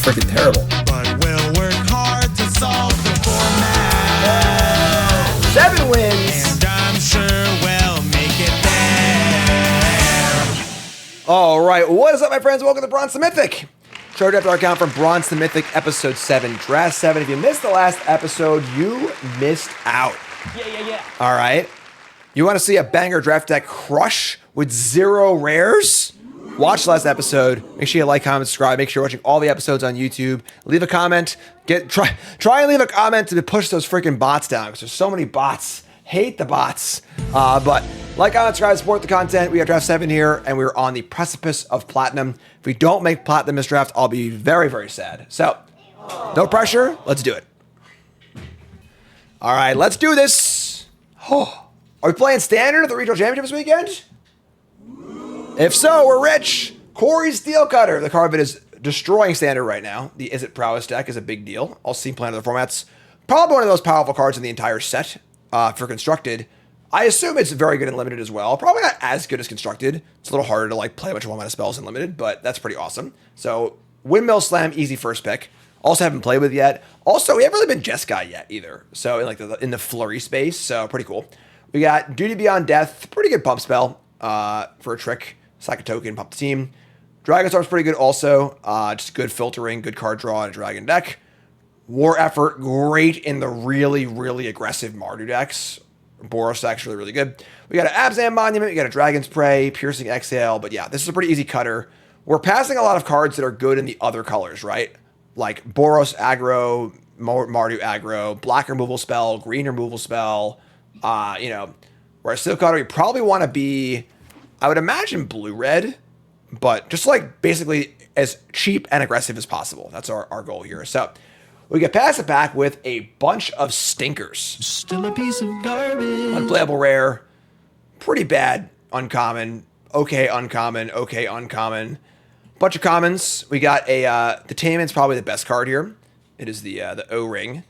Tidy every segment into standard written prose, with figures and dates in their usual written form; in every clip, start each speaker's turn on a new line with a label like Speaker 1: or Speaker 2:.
Speaker 1: freaking terrible.
Speaker 2: But we'll work hard to solve the format.
Speaker 1: 7 wins.
Speaker 2: And I'm sure we'll make it there.
Speaker 1: All right, what is up, my friends? Welcome to Bronze To Mythic. Show draft our account from Bronze To Mythic, episode 7, draft 7. If you missed the last episode, you missed out.
Speaker 3: Yeah.
Speaker 1: All right. You want to see a banger draft deck crush with 0 rares? Watch the last episode. Make sure you like, comment, subscribe. Make sure you're watching all the episodes on YouTube. Leave a comment. Try and leave a comment to push those freaking bots down because there's so many bots. Hate the bots. But like, comment, subscribe, support the content. We got draft 7 here, and we're on the precipice of platinum. If we don't make platinum this draft, I'll be very, very sad. So, no pressure. Let's do it. All right, let's do this. Oh, are we playing standard at the regional championship this weekend? If so, we're rich. Corey's Steel Cutter. The card that is destroying standard right now. The Is It Prowess deck is a big deal. I'll see plenty of the formats. Probably one of the most powerful cards in the entire set for Constructed. I assume it's very good in Limited as well. Probably not as good as Constructed. It's a little harder to like play a bunch of 1-mana spells in Limited, but that's pretty awesome. So Windmill Slam, easy first pick. Also haven't played with yet. Also, we haven't really been Jeskai yet either. So in the flurry space, so pretty cool. We got Duty Beyond Death, pretty good pump spell for a trick. Sack a token, pump the team. Dragonstorm's pretty good also. Just good filtering, good card draw in a dragon deck. War Effort, great in the really, really aggressive Mardu decks. Boros deck's really, really good. We got an Abzan Monument, we got a Dragon's Prey, Piercing Exhale, but yeah, this is a pretty easy cutter. We're passing a lot of cards that are good in the other colors, right? Like Boros aggro, Mardu aggro, black removal spell, green removal spell. Whereas Steel Cutter, we probably want to be, I would imagine blue-red, but just like basically as cheap and aggressive as possible. That's our goal here. So we get past it back with a bunch of stinkers.
Speaker 2: Still a piece of garbage.
Speaker 1: Unplayable rare, pretty bad uncommon, okay uncommon, okay uncommon. Bunch of commons. We got the Taman's probably the best card here. It is the O-Ring.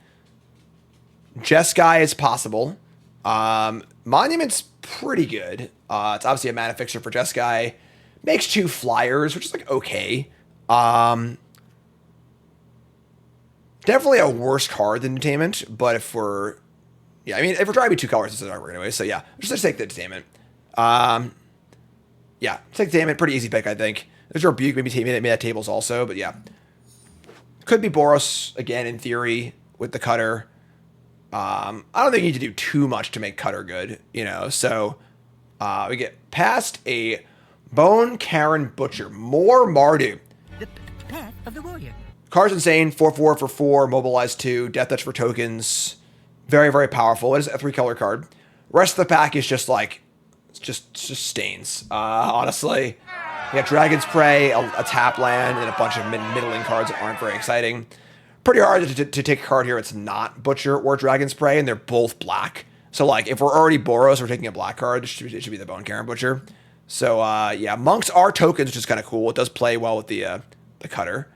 Speaker 1: Jeskai is possible. Monument's pretty good. It's obviously a mana fixer for Jeskai. Makes 2 flyers, which is like okay. Definitely a worse card than Detainment, but if we're trying to be 2 colors, it's an armor anyway. So yeah, just take the Detainment. Take Detainment, pretty easy pick, I think. There's a Rebuke, maybe that tables also, but yeah. Could be Boros again in theory with the cutter. I don't think you need to do too much to make cutter good, So we get past a Bone Karen Butcher, more Mardu.
Speaker 3: The path of the warrior.
Speaker 1: Card's insane. 4/4 for 4, mobilize 2, death touch for tokens. Very, very powerful. It is a 3-color card. Rest of the pack is just like, just stains. Honestly, we got Dragon's Prey, a tap land, and a bunch of middling cards that aren't very exciting. Pretty hard to take a card here. It's not Butcher or Dragon's Prey, and they're both black. So like, if we're already Boros, we're taking a black card. It should be the Bone Karen Butcher. So monks are tokens, which is kind of cool. It does play well with the cutter.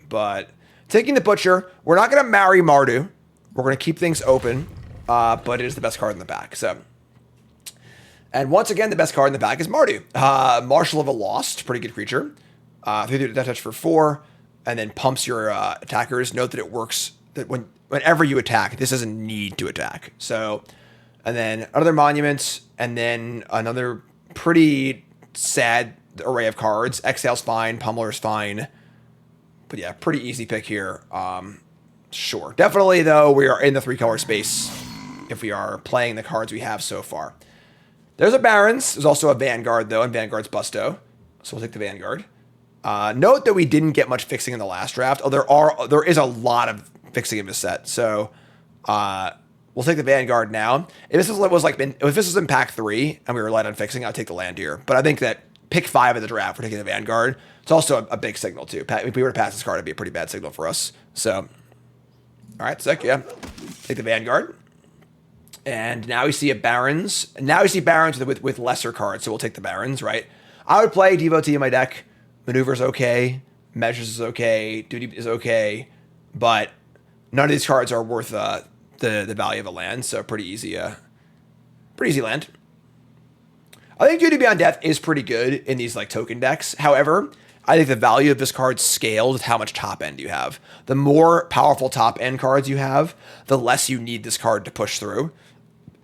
Speaker 1: But taking the Butcher, we're not going to marry Mardu. We're going to keep things open, but it is the best card in the back. So, and once again, the best card in the back is Mardu. Marshal of a Lost, pretty good creature. 3 death touch for 4, and then pumps your attackers. Note that it works that whenever you attack, this doesn't need to attack. So, and then another Monument, and then another pretty sad array of cards. Exhale's fine, Pummeler's fine. But yeah, pretty easy pick here. Sure. Definitely, though, we are in the 3-color space if we are playing the cards we have so far. There's a Barons. There's also a Vanguard, though, and Vanguard's Busto. So we'll take the Vanguard. Note that we didn't get much fixing in the last draft. Oh, there is a lot of fixing in this set. So we'll take the Vanguard now. If this was in pack 3 and we were light on fixing, I'd take the land here. But I think that pick 5 of the draft, we're taking the Vanguard. It's also a big signal, too. If we were to pass this card, it'd be a pretty bad signal for us. So, all right, sick, yeah. Take the Vanguard. And now we see a Barons. Now we see Barons with lesser cards, so we'll take the Barons, right? I would play Devotee in my deck. Maneuver's okay. Measures is okay. Duty is okay. But none of these cards are worth the value of a land, so pretty easy land. I think Duty Beyond Death is pretty good in these like token decks. However, I think the value of this card scales with how much top end you have. The more powerful top end cards you have, the less you need this card to push through.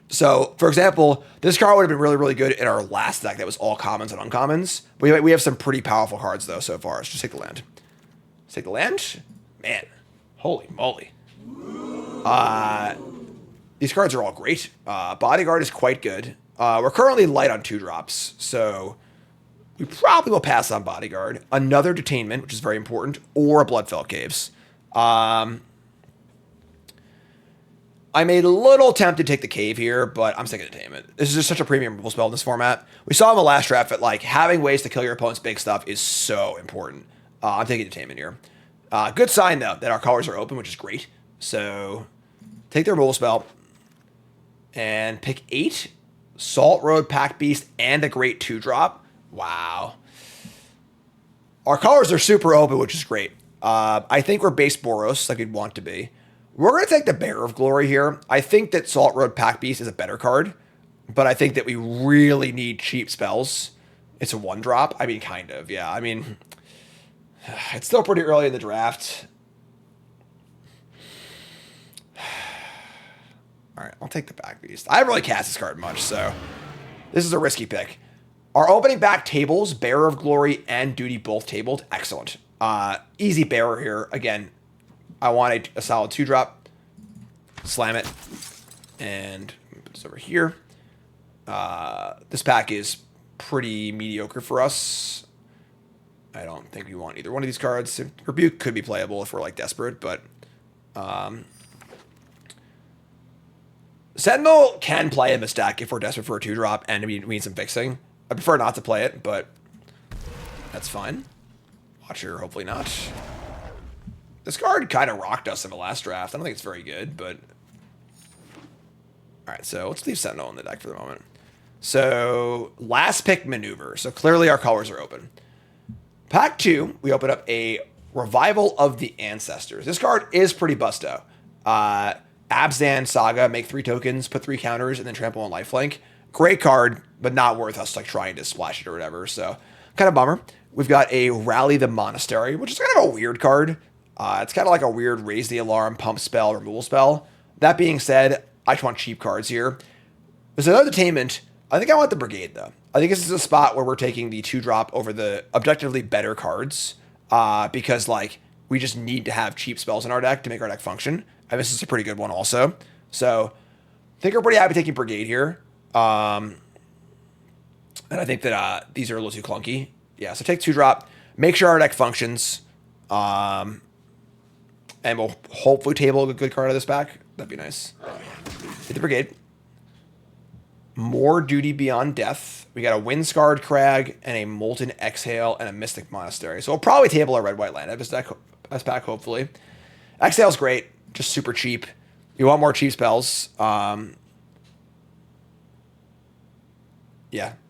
Speaker 1: So, for example, this card would have been really, really good in our last deck that was all commons and uncommons. We have some pretty powerful cards, though, so far. Let's just take the land. Let's take the land? Man, holy moly. These cards are all great. Bodyguard is quite good. We're currently light on 2-drops, so we probably will pass on Bodyguard. Another Detainment, which is very important, or a Bloodfell Caves. I'm a little tempted to take the Cave here, but I'm sticking Detainment. This is just such a premium removal spell in this format. We saw in the last draft that like having ways to kill your opponent's big stuff is so important. I'm taking Detainment here. Good sign, though, that our colors are open, which is great. So take the removal spell and pick 8. Salt Road, Pack Beast, and a great 2-drop. Wow. Our colors are super open, which is great. I think we're base Boros like we'd want to be. We're going to take the Bearer of Glory here. I think that Salt Road Pack Beast is a better card, but I think that we really need cheap spells. It's a 1-drop. I mean, kind of, yeah. I mean, it's still pretty early in the draft. All right, I'll take the Pack Beast. I haven't really cast this card much, so this is a risky pick. Our opening back tables, Bearer of Glory and Duty both tabled. Excellent. Easy Bearer here. Again, I want a solid 2-drop. Slam it. And put this over here. This pack is pretty mediocre for us. I don't think we want either one of these cards. Rebuke could be playable if we're like desperate, but Sentinel can play in this deck if we're desperate for a 2-drop and we need some fixing. I prefer not to play it, but that's fine. Watcher, hopefully not. This card kind of rocked us in the last draft. I don't think it's very good, but... Alright, so let's leave Sentinel in the deck for the moment. So, last pick Maneuver. So clearly our colors are open. Pack 2, we open up a Revival of the Ancestors. This card is pretty busto. Abzan Saga, make 3 tokens, put 3 counters, and then trample on lifelink. Great card, but not worth us like trying to splash it or whatever. So, kind of bummer. We've got a Rally the Monastery, which is kind of a weird card. It's kind of like a weird Raise the Alarm, pump spell, removal spell. That being said, I just want cheap cards here. There's another Detainment. I think I want the Brigade, though. I think this is a spot where we're taking the 2-drop over the objectively better cards. Because, like, we just need to have cheap spells in our deck to make our deck function. And this is a pretty good one also. So, I think we're pretty happy taking Brigade here. And I think that these are a little too clunky. Yeah, so take 2-drop. Make sure our deck functions. And we'll hopefully table a good card out of this back. That'd be nice. Hit the Brigade. More Duty Beyond Death. We got a Windscarred Crag and a Molten Exhale and a Mystic Monastery. So we'll probably table a red-white land out of this pack, hopefully. Exhale's great. Just super cheap. You want more cheap spells. Yeah,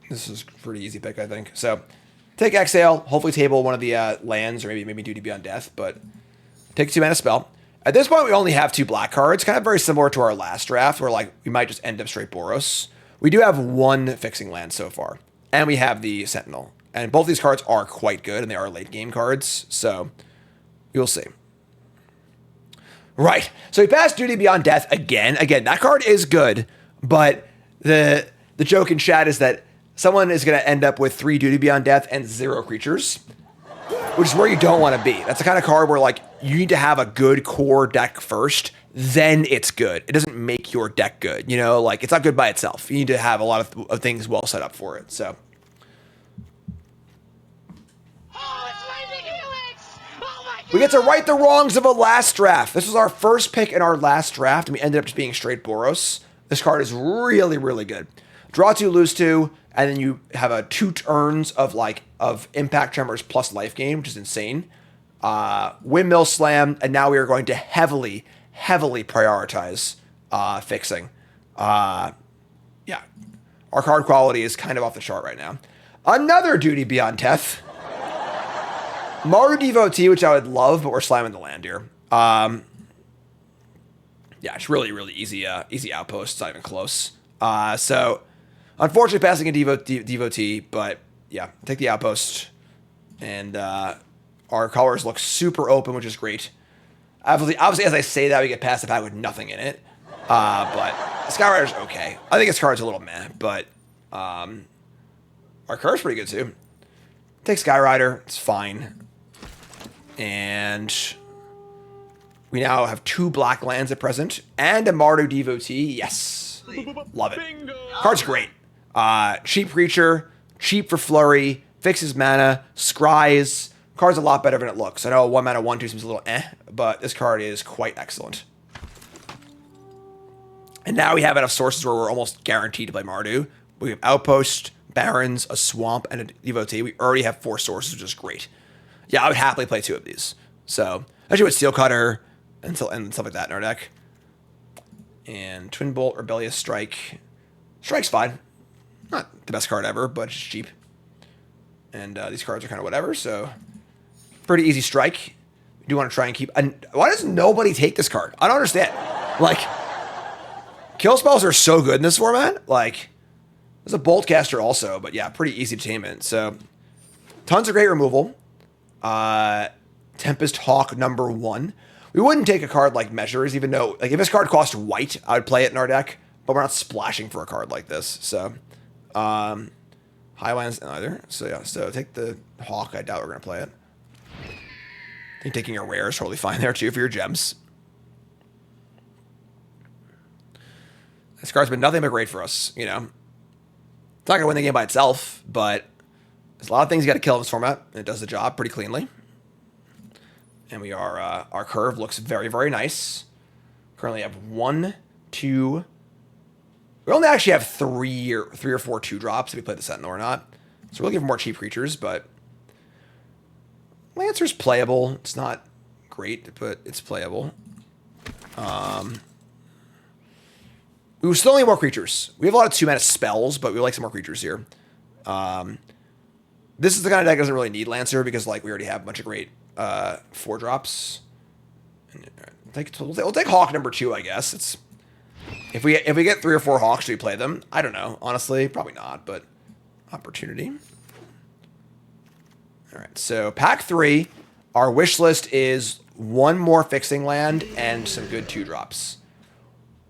Speaker 1: this is a pretty easy pick, I think. So take Exhale. Hopefully table one of the lands or maybe Duty Beyond Death, but take 2 mana spell. At this point, we only have 2 black cards, kind of very similar to our last draft, where like we might just end up straight Boros. We do have 1 fixing land so far, and we have the Sentinel. And both these cards are quite good, and they are late game cards, so you'll see. Right, so we passed Duty Beyond Death again. Again, that card is good, but the joke in chat is that someone is going to end up with 3 Duty Beyond Death and 0 creatures, which is where you don't want to be. That's the kind of card where like you need to have a good core deck first, then it's good. It doesn't make your deck good, you know? Like, it's not good by itself. You need to have a lot of things well set up for it, so. We get to right the wrongs of a last draft. This was our first pick in our last draft, and we ended up just being straight Boros. This card is really, really good. Draw 2, lose 2, and then you have a 2 turns of Impact Tremors plus life gain, which is insane. Windmill Slam, and now we are going to heavily prioritize fixing. Yeah, our card quality is kind of off the chart right now. Another Duty Beyond Death. Maru Devotee, which I would love, but we're slamming the land here. Yeah, it's really, really easy outpost. It's not even close. So, unfortunately, passing a Devotee, but yeah, take the outpost. And our colors look super open, which is great. Obviously, as I say that, we get past the pack with nothing in it. But Skyrider's okay. I think his card's a little meh, but our card's pretty good too. Take Skyrider, it's fine. And we now have 2 black lands at present and a Mardu Devotee. Yes, love it. Card's great. Cheap creature, cheap for flurry, fixes mana, scries. Card's a lot better than it looks. I know 1 mana 1/2 seems a little but this card is quite excellent. And now we have enough sources where we're almost guaranteed to play Mardu. We have Outpost, Barrens, a Swamp, and a Devotee. We already have 4 sources, which is great. Yeah, I would happily play 2 of these. So, actually with Steel Cutter and stuff like that in our deck. And Twin Bolt, Rebellious Strike. Strike's fine. Not the best card ever, but it's cheap. And these cards are kind of whatever, so pretty easy strike. We do want to try and keep... why does nobody take this card? I don't understand. Like, kill spells are so good in this format. Like, there's a Boltcaster also, but yeah, pretty easy attainment. So, tons of great removal. Tempest Hawk #1. We wouldn't take a card like Measures, even though, like, if this card cost white, I would play it in our deck, but we're not splashing for a card like this. So, Highlands either. So, yeah, so take the Hawk. I doubt we're going to play it. I think taking a rare is totally fine there, too, for your gems. This card's been nothing but great for us, you know. It's not going to win the game by itself, but there's a lot of things you got to kill in this format, and it does the job pretty cleanly. And we are, our curve looks very, very nice. Currently have 1, 2... We only actually have 3 or 4 2-drops if we play the Sentinel or not. So we'll give more cheap creatures, but... Lancer's playable. It's not great, but it's playable. We still need more creatures. We have a lot of 2-mana spells, but we like some more creatures here. This is the kind of deck that doesn't really need Lancer because, like, we already have a bunch of great 4-drops. We'll take Hawk #2, I guess. It's if we get 3 or 4 Hawks, do we play them? I don't know. Honestly, probably not, but opportunity. All right, so pack 3, our wish list is 1 more fixing land and some good 2-drops.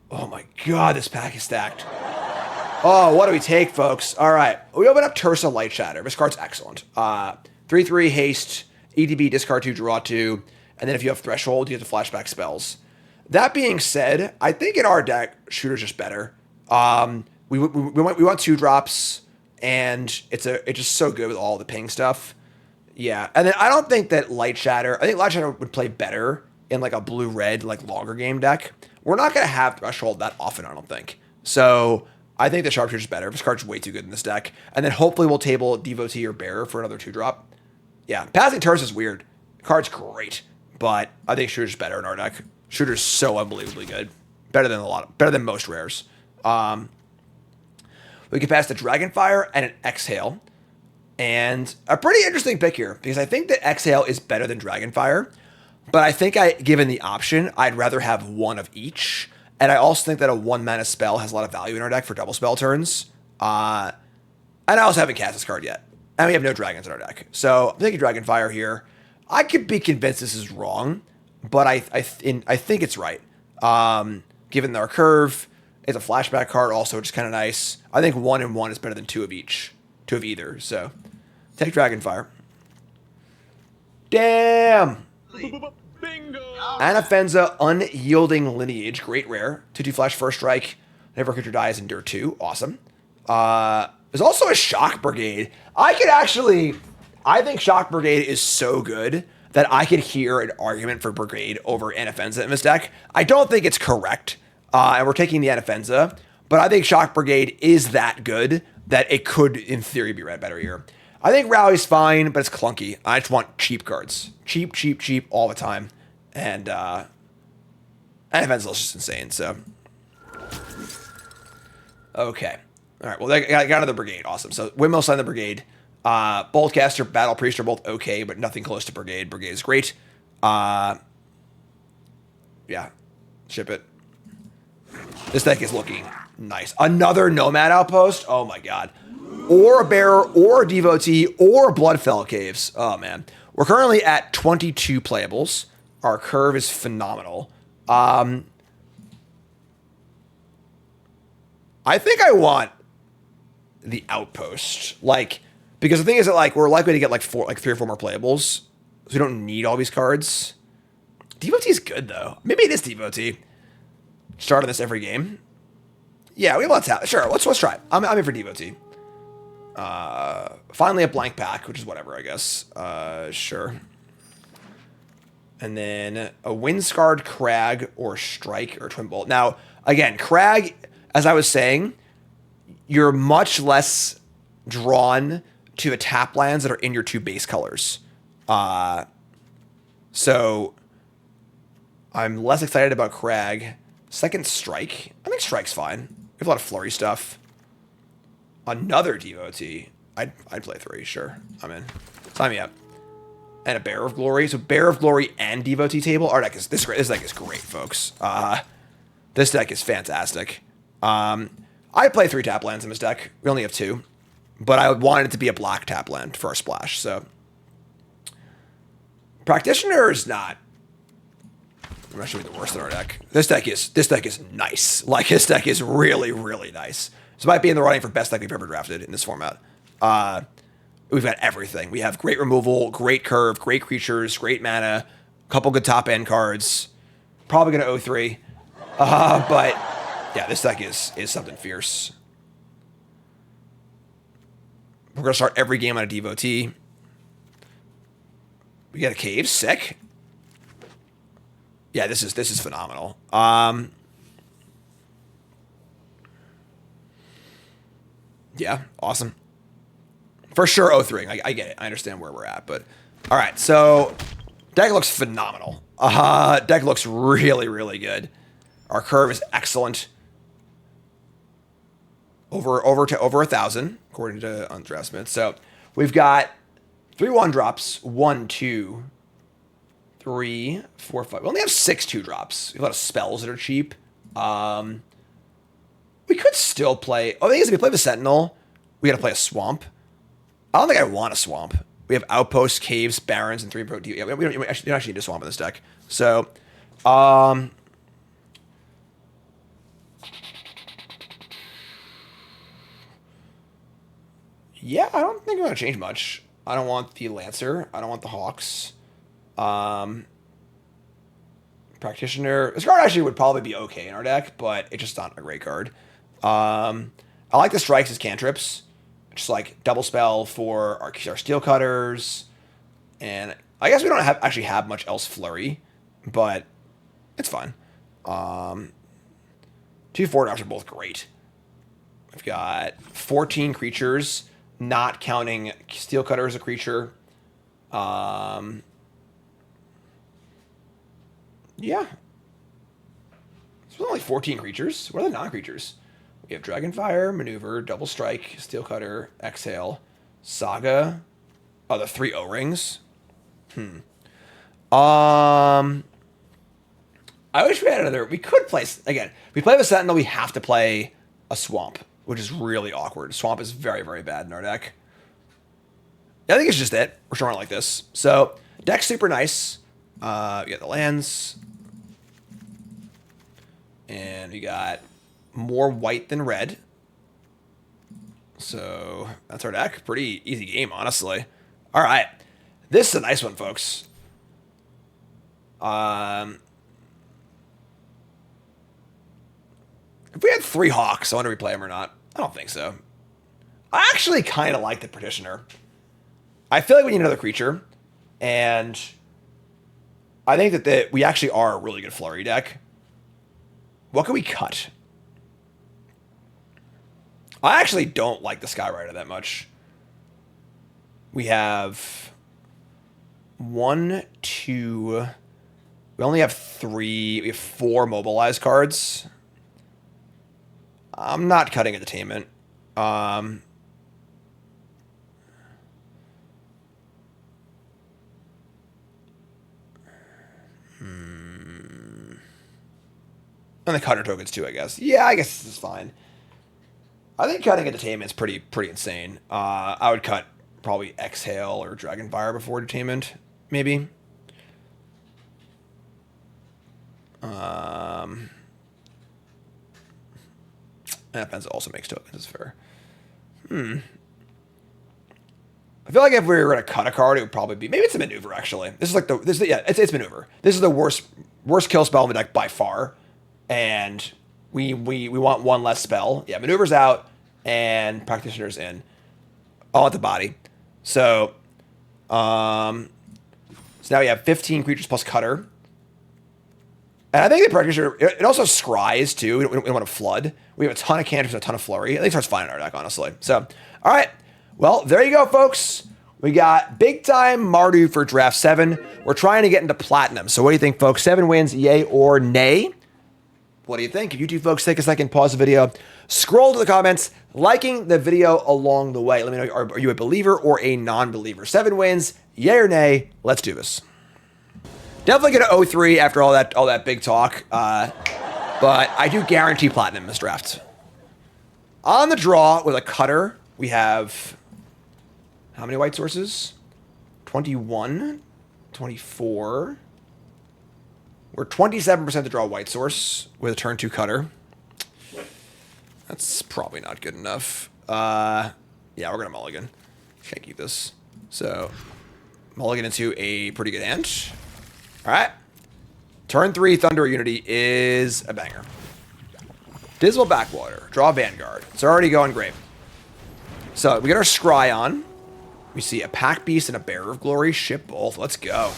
Speaker 1: Oh my god, this pack is stacked. Oh, what do we take, folks? All right, we open up Tursa Light Shatter. This card's excellent. 3/3 haste, EDB, discard 2, draw 2, and then if you have Threshold, you get the flashback spells. That being said, I think in our deck, Shooter's just better. We want 2-drops, and it's just so good with all the ping stuff. Yeah, and then I don't think that Light Shatter... I think Light Shatter would play better in, like, a blue-red, like, longer game deck. We're not going to have Threshold that often, I don't think. So, I think the Sharpshooter's better. This card's way too good in this deck. And then hopefully we'll table Devotee or Bearer for another 2-drop. Yeah, passing Turns is weird. The card's great, but I think Shooter's better in our deck. Shooter's so unbelievably good. Better than most rares. We can pass the Dragonfire and an Exhale. And a pretty interesting pick here, because I think that Exhale is better than Dragonfire, but I think given the option, I'd rather have 1 of each. And I also think that a 1-mana spell has a lot of value in our deck for double spell turns. And I also haven't cast this card yet. And we have no dragons in our deck. So I'm thinking Dragonfire here. I could be convinced this is wrong, but I think it's right. Given our curve, it's a flashback card also, which is kind of nice. I think 1 and 1 is better than 2 of each. 2 of either, so... Take Dragonfire. Damn!
Speaker 2: Bingo!
Speaker 1: Anafenza, Unyielding Lineage. Great rare. 2/2 flash, first strike. Whenever a creature dies, endure 2. Awesome. There's also a Shock Brigade. I think Shock Brigade is so good that I could hear an argument for Brigade over Anafenza in this deck. I don't think it's correct, and we're taking the Anafenza, but I think Shock Brigade is that good that it could, in theory, be read better here. I think Rally's fine, but it's clunky. I just want cheap cards. Cheap, cheap, cheap all the time. And Anafenza's just insane, so. Okay. All right, well, I got another Brigade. Awesome. So, Windmill signed the Brigade. Boltcaster, Battle Priest are both okay, but nothing close to Brigade. Brigade is great. Yeah. Ship it. This deck is looking nice. Another Nomad Outpost? Oh my god. or a Bearer, or a Devotee, or Bloodfell Caves. Oh, man. We're currently at 22 playables. Our curve is phenomenal. I think I want the Outpost. Like, because the thing is that, like, we're likely to get, like, 3 or 4 more playables. So we don't need all these cards. Devotee is good, though. Maybe it is Devotee. Starting this every game. Yeah, we have lots of... Sure, let's try it. I'm in for Devotee. Finally a blank pack, which is whatever, I guess. Sure. And then a Windscarred Crag or Strike or Twin Bolt. Now, again, Crag, as I was saying, you're much less drawn to the tap lands that are in your 2 base colors. So I'm less excited about Crag. Second Strike. I think Strike's fine. We have a lot of flurry stuff. Another Devotee. I'd play 3, sure. I'm in. Sign me up. And a Bearer of Glory. So Bearer of Glory and Devotee table. Our deck is this deck is great, folks. This deck is fantastic. I'd play 3 tap lands in this deck. We only have 2. But I wanted it to be a black tap land for a splash, so. Practitioner is not. I'm not sure the worst in our deck. This deck is nice. Like, this deck is really, really nice. This might be in the running for best deck we've ever drafted in this format. We've got everything. We have great removal, great curve, great creatures, great mana, a couple good top end cards. Probably going to 0-3. But yeah, this deck is something fierce. We're going to start every game on a Devotee. We got a Cave, sick. Yeah, this is phenomenal. Yeah, awesome. For sure 0-3. I get it. I understand where we're at, but all right. So deck looks phenomenal. Deck looks really, really good. Our curve is excellent. Over 1,000 according to Undraftsmith. So we've got 3 1-drops. 1, 2, 3, 4, 5. We only have 6 2-drops. We have a lot of spells that are cheap. We could still play. Oh, the thing is, if we play the Sentinel, we got to play a Swamp. I don't think I want a Swamp. We have Outposts, Caves, Barrens, and 3 Pro. Yeah, we don't actually need a Swamp in this deck. So, yeah, I don't think we're going to change much. I don't want the Lancer. I don't want the Hawks. Practitioner. This card actually would probably be okay in our deck, but it's just not a great card. I like the Strikes as cantrips. Just like double spell for our Steel Cutters. And I guess we don't actually have much else flurry, but it's fine. 2 4-drops are both great. We've got 14 creatures, not counting Steel Cutter as a creature. Yeah. There's only 14 creatures. What are the non-creatures? We have Dragonfire, Maneuver, Double Strike, Steel Cutter, Exhale, Saga. Oh, the 3 O-Rings. I wish we had another. We could play again. If we play the Sentinel, we have to play a Swamp, which is really awkward. Swamp is very, very bad in our deck. I think it's just it. We're showing it like this. So deck's super nice. We got the lands, and we got more white than red. So that's our deck. Pretty easy game, honestly. All right, this is a nice one, folks. If we had 3 Hawks, I wonder if we play them or not. I don't think so. I actually kind of like the Petitioner. I feel like we need another creature, and I think that we actually are a really good flurry deck. What can we cut? I actually don't like the Skyrider that much. We have 1, 2. We only have 3. We have 4 mobilized cards. I'm not cutting Entertainment. And the Cutter tokens too, I guess. Yeah, I guess this is fine. I think cutting Entertainment's pretty insane. I would cut probably Exhale or Dragonfire before Entertainment, maybe. Fenza also makes tokens, it's fair. I feel like if we were going to cut a card, it would probably be, maybe it's a maneuver actually. This is like it's maneuver. This is the worst kill spell in the deck by far, and we want one less spell. Yeah, maneuvers out and practitioners in, all at the body. So, so now we have 15 creatures plus cutter. And I think the practitioner, it also scries too. We don't want to flood. We have a ton of cantrips and a ton of flurry. I think it's fine in our deck, honestly. So, all right. Well, there you go, folks. We got big time Mardu for draft 7. We're trying to get into platinum. So what do you think, folks? 7 wins, yay or nay? What do you think? If you two folks take a second, pause the video, scroll to the comments, liking the video along the way. Let me know, are you a believer or a non-believer? 7 wins, yay or nay? Let's do this. Definitely going to 0-3 after all that big talk, but I do guarantee platinum in this draft. On the draw with a cutter, we have how many white sources? 21, 24. We're 27% to draw a white source with a turn 2 cutter. That's probably not good enough. Yeah, we're going to mulligan. Can't keep this. So, mulligan into a pretty good hand. All right. Turn 3 Thunder Unity is a banger. Dismal Backwater. Draw Vanguard. It's already going great. So, we get our Scry on. We see a Pack Beast and a Bearer of Glory. Ship both. Let's go.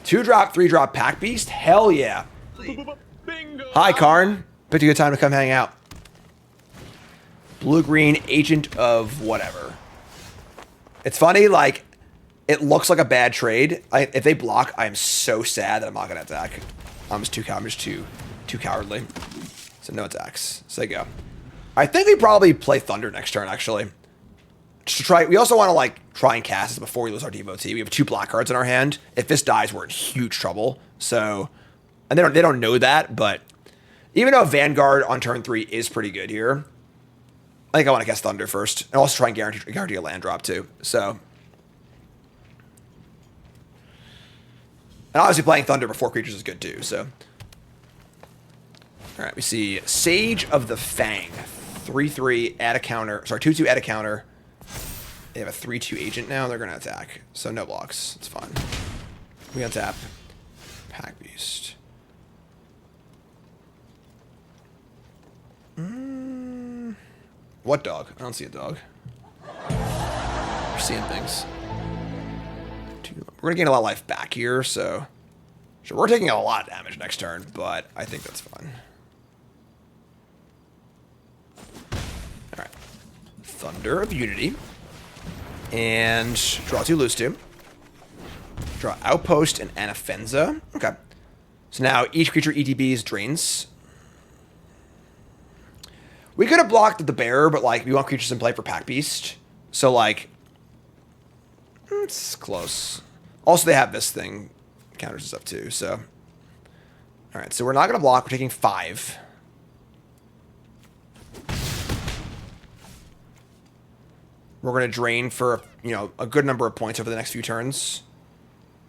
Speaker 1: 2-drop, 3-drop Pack Beast. Hell yeah. Bingo. Hi, Karn. Picked a good time to come hang out. Blue-green Agent of whatever. It's funny, like, it looks like a bad trade. If they block, I am so sad that I'm not going to attack. I'm just too cowardly. So no attacks. So they go. I think we probably play Thunder next turn, actually. Just to try. We also want to like try and cast this before we lose our devotee. We have 2 black cards in our hand. If this dies, we're in huge trouble. So, and they don't know that, but even though Vanguard on turn 3 is pretty good here, I think I want to cast Thunder first, and also try and guarantee a land drop too. So, and obviously playing Thunder before creatures is good too. So, all right, we see Sage of the Fang, 3/3 add a counter. Sorry, 2/2 add a counter. They have a 3/2 agent now. They're going to attack. So no blocks. It's fine. We untap. Pack Beast. What dog? I don't see a dog. We're seeing things. We're going to gain a lot of life back here, so... Sure, we're taking a lot of damage next turn, but I think that's fine. Alright. Thunder of Unity. And draw 2, lose 2. Draw Outpost and Anafenza. Okay. So now each creature ETBs drains. We could have blocked the Bearer, but like we want creatures in play for Pack Beast. So like, it's close. Also, they have this thing. Counters and stuff too, so. Alright, so we're not going to block. We're taking 5. We're going to drain for, a good number of points over the next few turns.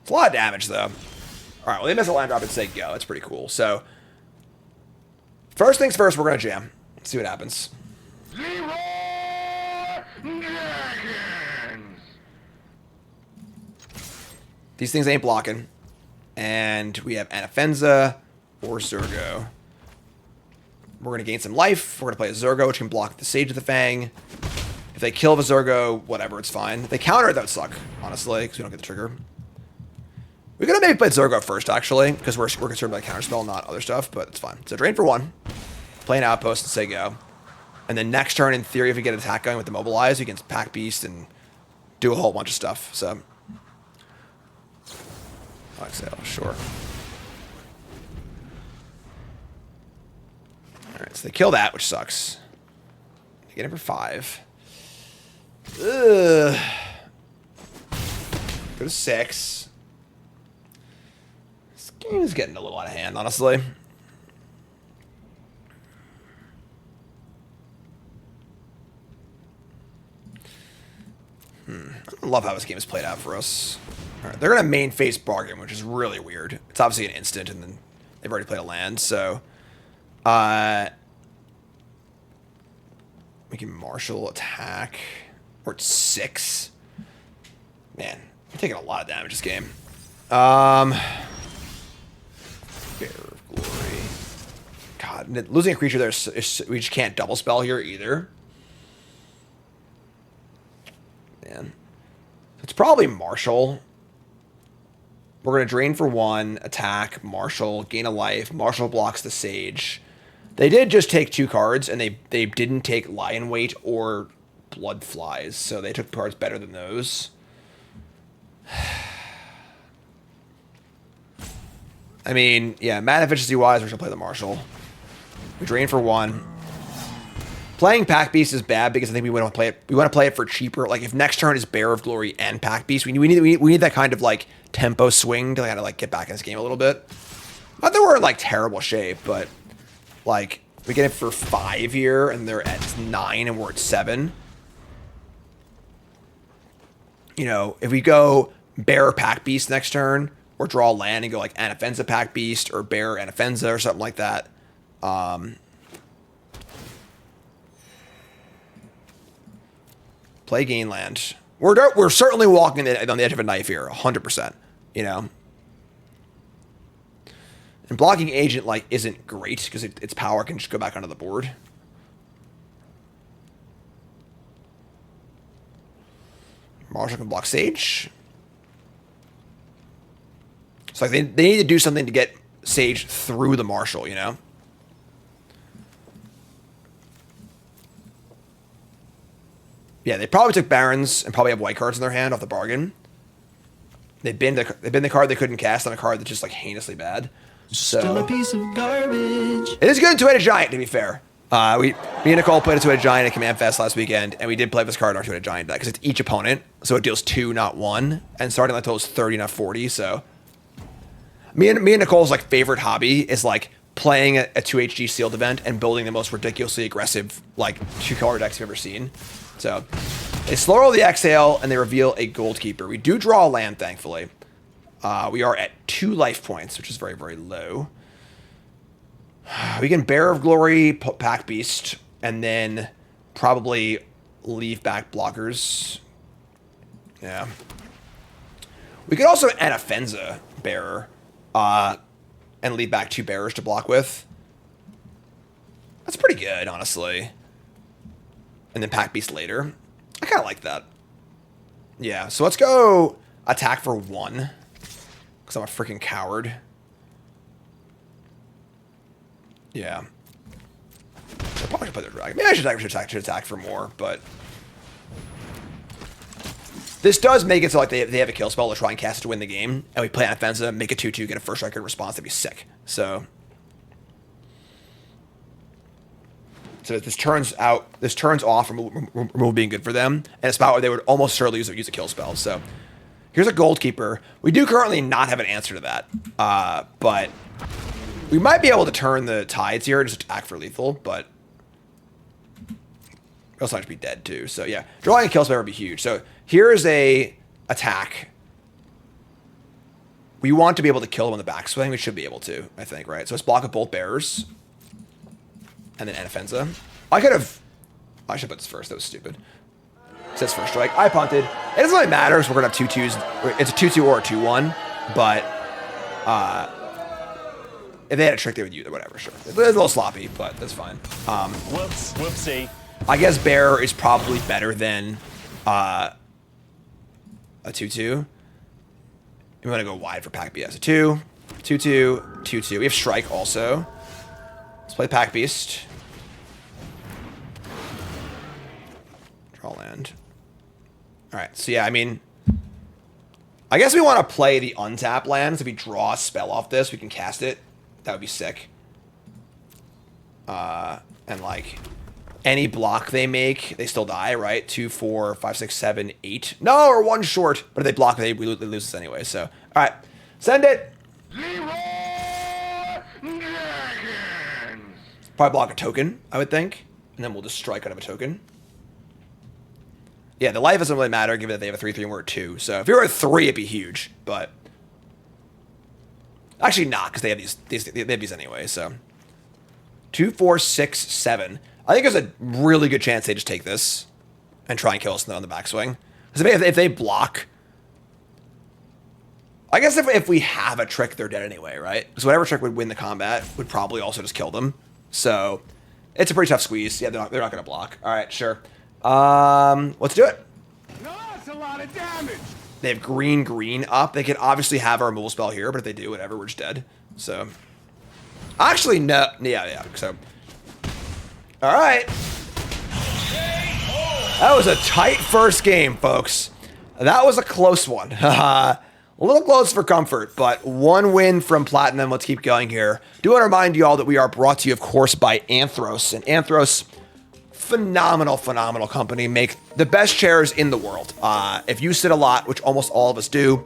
Speaker 1: It's a lot of damage, though. Alright, well, they miss a land drop and say go. That's pretty cool. So, first things first, we're going to jam. Let's see what happens. These things ain't blocking. And we have Anafenza or Zurgo. We're going to gain some life. We're going to play a Zurgo, which can block the Sage of the Fang. If they kill the Zurgo, whatever, it's fine. If they counter it, that would suck, honestly, because we don't get the trigger. We could have maybe played Zurgo first, actually, because we're concerned about counterspell, not other stuff, but it's fine. So drain for 1. Play an Outpost and say go. And then next turn, in theory, if we get an attack going with the Mobilize, we can Pack Beast and do a whole bunch of stuff, so... Exhale, sure. Alright, so they kill that, which sucks. They get it for 5. Ugh. Go to 6. This game is getting a little out of hand, honestly. I love how this game is played out for us. All right, they're going to main face bargain, which is really weird. It's obviously an instant, and then they've already played a land, so... we can martial attack. We're at 6. Man, we're taking a lot of damage this game. Bear of Glory. God, losing a creature there, we just can't double spell here either. Man. It's probably Marshall. We're going to drain for 1, attack, Marshall, gain a life. Marshall blocks the Sage. They did just take 2 cards, and they didn't take Lion Weight or Blood Flies, so they took cards better than those. I mean, yeah, mana efficiency-wise, we're going to play the Marshall. We drain for 1. Playing Pack Beast is bad because I think we want to play it. We want to play it for cheaper. Like if next turn is Bear of Glory and Pack Beast, we need that kind of like tempo swing to kind of like get back in this game a little bit. Not that we're in like terrible shape, but like we get it for 5 here and they're at 9 and we're at 7. You know, if we go Bear Pack Beast next turn, or draw land and go like Anafenza Pack Beast or Bear Anafenza or something like that. Play gain land. We're certainly walking on the edge of a knife here, 100%. You know, and blocking agent like isn't great because its power can just go back onto the board. Marshall can block Sage. So like they need to do something to get Sage through the Marshall, you know. Yeah, they probably took Barons and probably have white cards in their hand off the bargain. They've been the card they couldn't cast on a card that's just like heinously bad. So
Speaker 2: Still a piece of garbage.
Speaker 1: it is good in Two-Headed Giant, to be fair. Me and Nicole played a Two-Headed Giant at Command Fest last weekend, and we did play this card in our Two-Headed Giant deck because it's each opponent, so it deals 2, not 1, and starting until it's 30, not 40. So me and Nicole's like favorite hobby is like playing a 2HG sealed event and building the most ridiculously aggressive like 2-color decks you've ever seen. So they slow roll the exhale and they reveal a Goldkeeper. We do draw a land, thankfully. We are at 2 life points, which is very, very low. We can Bear of Glory, Pack Beast, and then probably leave back blockers. Yeah. We could also Anafenza Bearer and leave back 2 bearers to block with. That's pretty good, honestly. And then Pack Beast later. I kind of like that. Yeah, so let's go attack for 1. Because I'm a freaking coward. Yeah. I probably should play the dragon. Maybe I should attack for more, but... This does make it so like they have a kill spell to try and cast it to win the game. And we play Anafenza, make a 2-2, get a first strike in response. That'd be sick. So this turns off remove being good for them. And a spot where they would almost certainly use a kill spell. So here's a Goldkeeper. We do currently not have an answer to that. But we might be able to turn the tides here and just attack for lethal, but we also have to be dead too. So yeah, drawing a kill spell would be huge. So here's a attack. We want to be able to kill them on the backswing. We should be able to, I think, right? So let's block with both bearers. And then Anafenza. I should put this first. That was stupid. It says first strike. I punted. It doesn't really matter because we're going to have 2-2s. It's a 2-2 or a 2-1. But if they had a trick, they would use it. Whatever, sure. It's a little sloppy, but that's fine.
Speaker 4: Whoopsie.
Speaker 1: I guess Bear is probably better than a 2-2. We want to go wide for Pack Beast. So 2, 2-2, 2-2. We have Strike also. Let's play Pack Beast. Draw land. Alright, so yeah, I mean... I guess we want to play the untap lands. If we draw a spell off this, we can cast it. That would be sick. And like... Any block they make, they still die, right? 2, 4, 5, 6, 7, 8. No, or 1 short. But if they block, they lose this anyway. So, all right. Send it. Probably block a token, I would think. And then we'll just strike out of a token. Yeah, the life doesn't really matter given that they have a 3/3 and we're a 2. So if you were a 3, it'd be huge. But actually not, because they have these anyway. So 2, 4, 6, 7. I think there's a really good chance they just take this and try and kill us on the backswing. Because if they block, I guess if we have a trick, they're dead anyway, right? Because whatever trick would win the combat would probably also just kill them. So it's a pretty tough squeeze. Yeah, they're not going to block. All right, sure. Let's do it.
Speaker 5: No, that's a lot of damage.
Speaker 1: They have green up. They could obviously have our removal spell here, but if they do, whatever, we're just dead. So actually, no. Yeah. So all right. That was a tight first game, folks. That was a close one. A little close for comfort, but one win from Platinum. Let's keep going here. Do want to remind you all that we are brought to you, of course, by Anthros. And Anthros, phenomenal company. Make the best chairs in the world. If you sit a lot, which almost all of us do,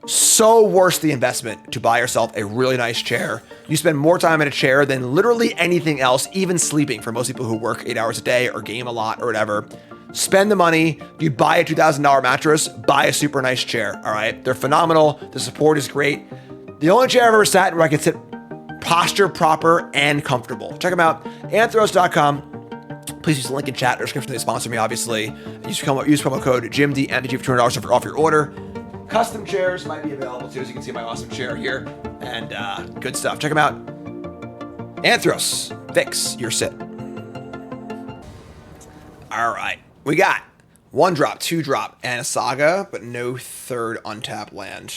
Speaker 1: so worth the investment to buy yourself a really nice chair. You spend more time in a chair than literally anything else, even sleeping for most people who work 8 hours a day or game a lot or whatever. Spend the money. You buy a $2,000 mattress, buy a super nice chair. All right. They're phenomenal. The support is great. The only chair I've ever sat in where I could sit posture proper and comfortable. Check them out. Anthros.com. Please use the link in chat or description. They sponsor me, obviously. Use promo code JIMD MTG for $200 off your order. Custom chairs might be available too, as you can see my awesome chair here. And good stuff. Check them out. Anthros. Fix your sit. All right. We got 1-drop, 2-drop, and a Saga, but no third untapped land.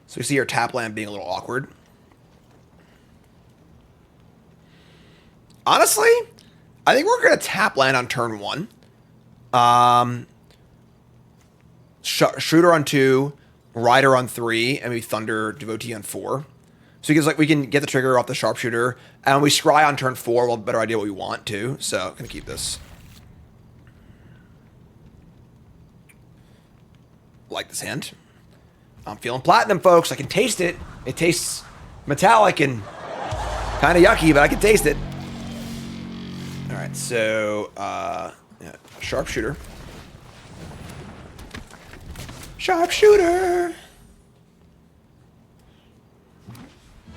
Speaker 1: So we see our tap land being a little awkward. Honestly, I think we're going to tap land on turn 1. Shooter on 2, Rider on 3, and maybe Thunder Devotee on 4. So because we can get the trigger off the Sharpshooter, and when we scry on turn 4, we'll have a better idea what we want too. So I'm going to keep this. Like this hand. I'm feeling platinum, folks. I can taste it. It tastes metallic and kind of yucky, but I can taste it. All right, so yeah, Sharpshooter. Sharpshooter.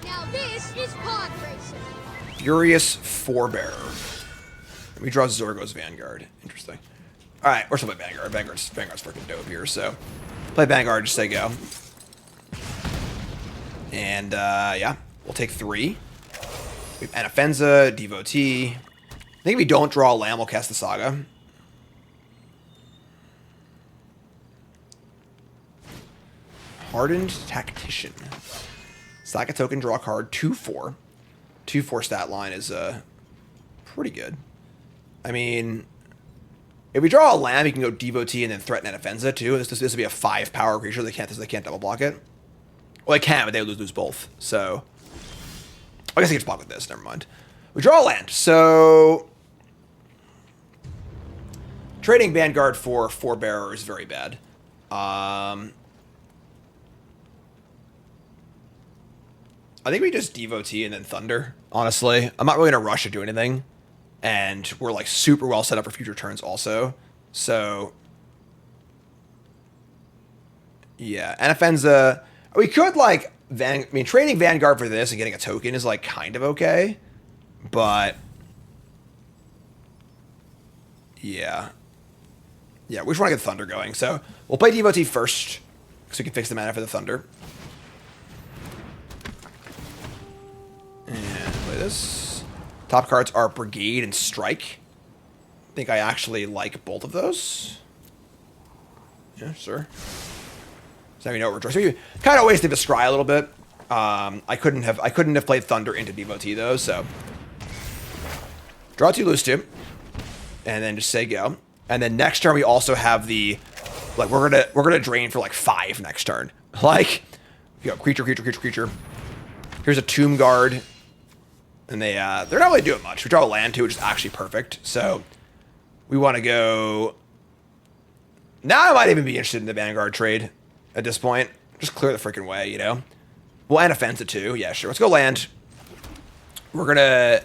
Speaker 6: Now this is pod racing.
Speaker 1: Furious Forebearer. We draw Zorgo's Vanguard. Interesting. All right, we're still playing Vanguard. Vanguard's freaking dope here, so play Vanguard, just say go. And yeah, we'll take 3. We have Anafenza, Devotee. I think if we don't draw a land, we'll cast the Saga. Hardened Tactician. Sack a token, draw a card, 2/4. 2/4 stat line is pretty good. I mean, if we draw a land, we can go Devotee and then threaten Anafenza too. This would be a 5 power creature. They can't double block it. Well, they can, but they would lose both. So I guess I can just block with this. Never mind. We draw a land. So trading Vanguard for Forebearer is very bad. I think we just Devotee and then Thunder, honestly. I'm not really going to rush to do anything. And we're like super well set up for future turns also. So yeah, Anafenza. We could like trading Vanguard for this and getting a token is like kind of okay. But yeah. Yeah, we just want to get Thunder going. So we'll play Devotee first, so we can fix the mana for the Thunder. And play this. Top cards are Brigade and Strike. I think I actually like both of those. Yeah, sure. So we know what we're drawing. So we kind of wasted the scry a little bit. I couldn't have played Thunder into Devotee though, so draw 2, lose 2. And then just say go. And then next turn we also have the like we're gonna drain for like 5 next turn. Like you go creature. Here's a Tomb Guard. And they're not really doing much. We draw a land too, which is actually perfect. So we want to go. Now I might even be interested in the Vanguard trade at this point. Just clear the freaking way, you know. We'll Anafenza too. Yeah, sure. Let's go land. We're gonna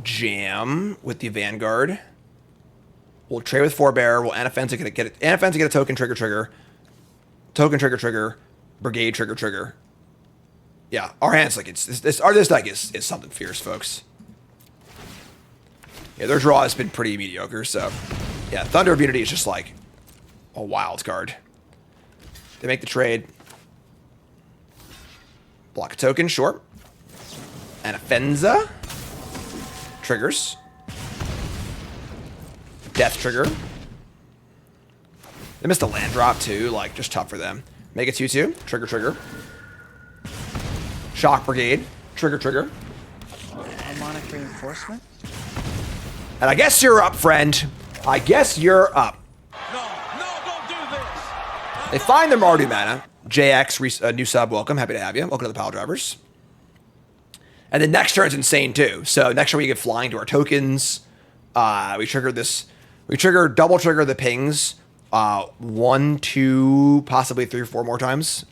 Speaker 1: jam with the Vanguard. We'll trade with Forebear. We'll Anaffenza get a token trigger. Token trigger. Brigade trigger. Yeah, our hand's like this deck is something fierce, folks. Yeah, their draw has been pretty mediocre, so yeah, Thunder of Unity is just like a wild card. They make the trade. Block a token, sure. Anaffenza. Triggers. Death trigger. They missed a land drop too, like just tough for them. Make a 2/2. Trigger. Shock Brigade. Trigger.
Speaker 7: Harmonic reinforcement.
Speaker 1: And I guess you're up, friend. I guess you're up.
Speaker 5: No, don't do this.
Speaker 1: They find their Mardu mana. JX, new sub, welcome. Happy to have you. Welcome to the Pile Drivers. And then next turn's insane too. So next turn we get flying to our tokens. We trigger this. We double trigger the pings. 1, 2, possibly 3 or 4 more times.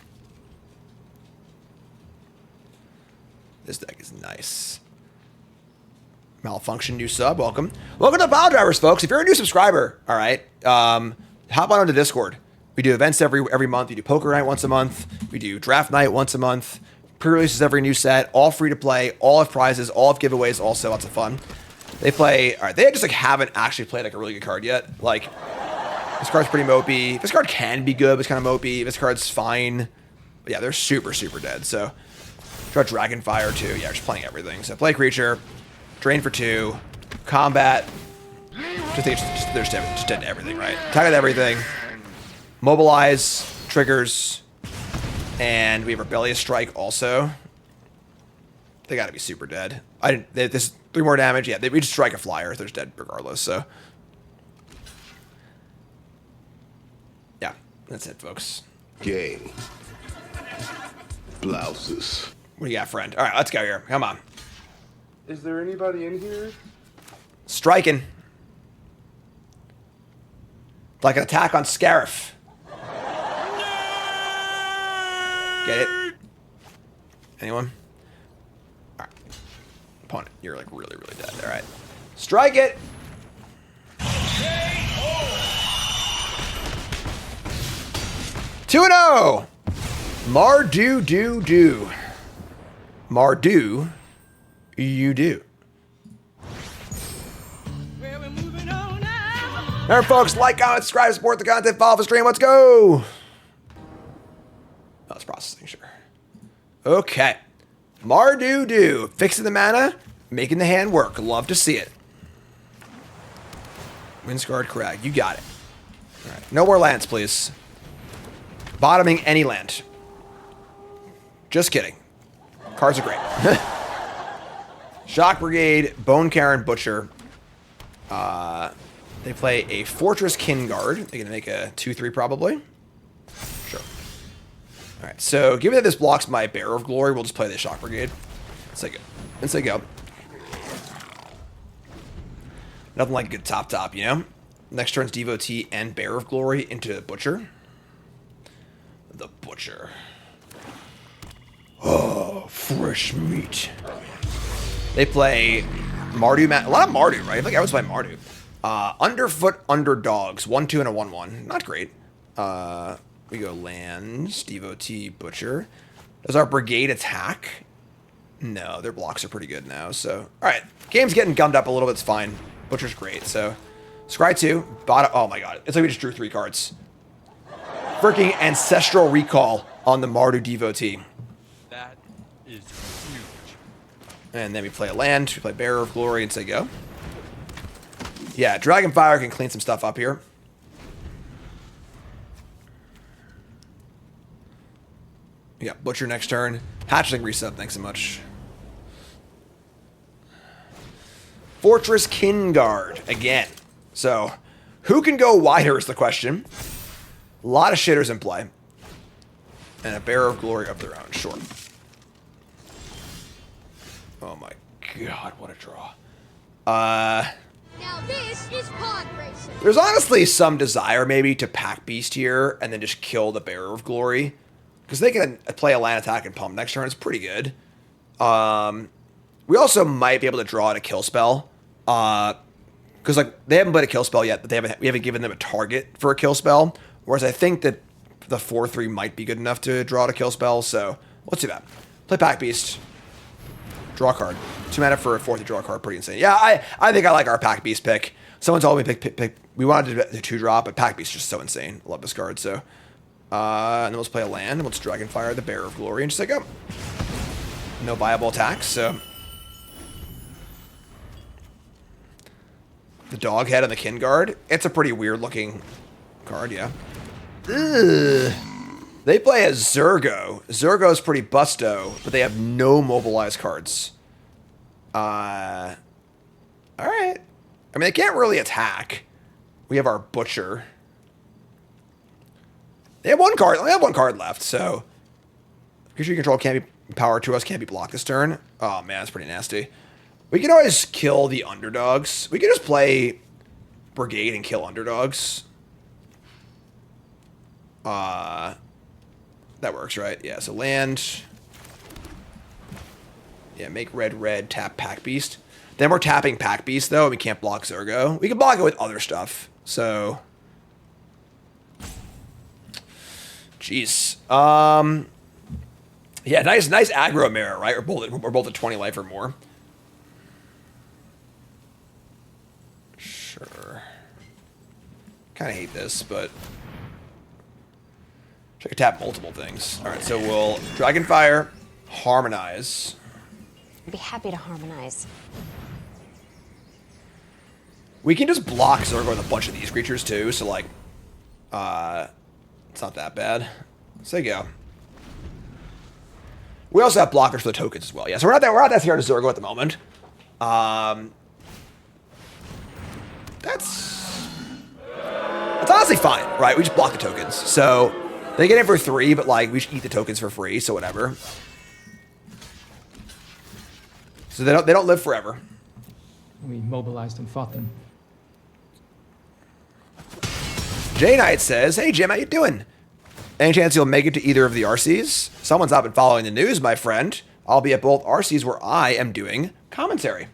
Speaker 1: This deck is nice. Malfunction, new sub, welcome. Welcome to the Pile Drivers, folks. If you're a new subscriber, all right, hop on to Discord. We do events every month. We do poker night once a month. We do draft night once a month. Pre-releases every new set. All free to play. All have prizes. All have giveaways. Also lots of fun. They play. All right, they just like haven't actually played like a really good card yet. Like this card's pretty mopey. This card can be good, but it's kind of mopey. This card's fine. But yeah, they're super dead. So draw Dragonfire too. Yeah, just playing everything. So play creature. Drain for 2. Combat. They're just dead to everything, right? Attack with everything. Mobilize. Triggers. And we have Rebellious Strike also. They got to be super dead. This 3 more damage. Yeah, we just strike a flyer. They're just dead regardless. So yeah, that's it, folks.
Speaker 5: Game. Blouses.
Speaker 1: What do you got, friend? All right, let's go here. Come on.
Speaker 5: Is there anybody in here?
Speaker 1: Striking. Like an attack on Scarif. Get it? Anyone? All right. Opponent, you're like really dead. All right. Strike it. Two 2-0. Mardu. Mardu. You do. Remember, folks, like, comment, subscribe, support the content, follow the stream. Let's go. Oh, it's processing, sure. Okay. Mardu. Fixing the mana, making the hand work. Love to see it. Windscarred Crag. You got it. All right. No more lands, please. Bottoming any land. Just kidding. Cards are great. Shock Brigade, Bone Karen, Butcher. They play a Fortress Kinguard. They're going to make a 2/3 probably. Sure. All right, so given that this blocks my Bearer of Glory, we'll just play the Shock Brigade. Let's go. Nothing like a good top, you know? Next turn's Devotee and Bearer of Glory into Butcher. The Butcher. Oh, fresh meat. They play Mardu. A lot of Mardu, right? I feel like everyone's playing Mardu. Underfoot Underdogs. 1/2 and a 1/1. Not great. We go lands. Devotee, Butcher. Does our Brigade attack? No, their blocks are pretty good now. So, all right. Game's getting gummed up a little bit. It's fine. Butcher's great. So, Scry 2. Bottom. Oh my god. It's like we just drew 3 cards. Freaking Ancestral Recall on the Mardu Devotee.
Speaker 5: That is huge.
Speaker 1: And then we play a land. We play Bearer of Glory and say go. Yeah, Dragonfire can clean some stuff up here. We got Butcher next turn. Hatchling reset, thanks so much. Fortress Kinguard again. So, who can go wider is the question. A lot of shitters in play. And a Bearer of Glory of their own, sure. Oh my god, what a draw.
Speaker 6: Now this is pod racing.
Speaker 1: There's honestly some desire maybe to pack Beast here and then just kill the Bearer of Glory. Because they can play a land attack and pump next turn. It's pretty good. We also might be able to draw it a kill spell. Because because like they haven't played a kill spell yet, but we haven't given them a target for a kill spell. Whereas I think that the 4/3 might be good enough to draw out a kill spell. So let's do that. Play Pack Beast. Draw a card. 2 mana for a 4th to draw a card. Pretty insane. Yeah, I think I like our Pack Beast pick. Someone told me pick. We wanted to do 2-drop, but Pack Beast is just so insane. I love this card. So, and then let's play a land. Let's Dragonfire the Bearer of Glory and just like go. No viable attacks. So the dog head on the Kin Guard. It's a pretty weird looking card. Yeah. Ugh. They play a Zergo. Zergo's pretty busto, but they have no mobilized cards. All right. I mean, they can't really attack. We have our Butcher. They have 1 card. They only have 1 card left, so creature you control can't be power to us, can't be blocked this turn. Oh man, that's pretty nasty. We can always kill the underdogs. We can just play Brigade and kill underdogs. That works, right? Yeah, so land. Yeah, make red, tap Pack Beast. Then we're tapping Pack Beast, though, and we can't block Zergo. We can block it with other stuff, so... Jeez. Yeah, nice aggro mirror, right? We're both at 20 life or more. Sure. Kind of hate this, but... I could tap multiple things. All right, so we'll Dragonfire, Harmonize.
Speaker 8: I'd be happy to harmonize.
Speaker 1: We can just block Zergo with a bunch of these creatures too, so like, it's not that bad. So go. We also have blockers for the tokens as well. Yeah, so we're not that scared of Zergo at the moment. That's honestly fine, right? We just block the tokens, so. They get it for 3, but like we should eat the tokens for free, so whatever. So they don't live forever.
Speaker 2: We mobilized and fought them.
Speaker 1: J Knight says, "Hey Jim, how you doing? Any chance you'll make it to either of the RCs? Someone's not been following the news, my friend. I'll be at both RCs where I am doing commentary.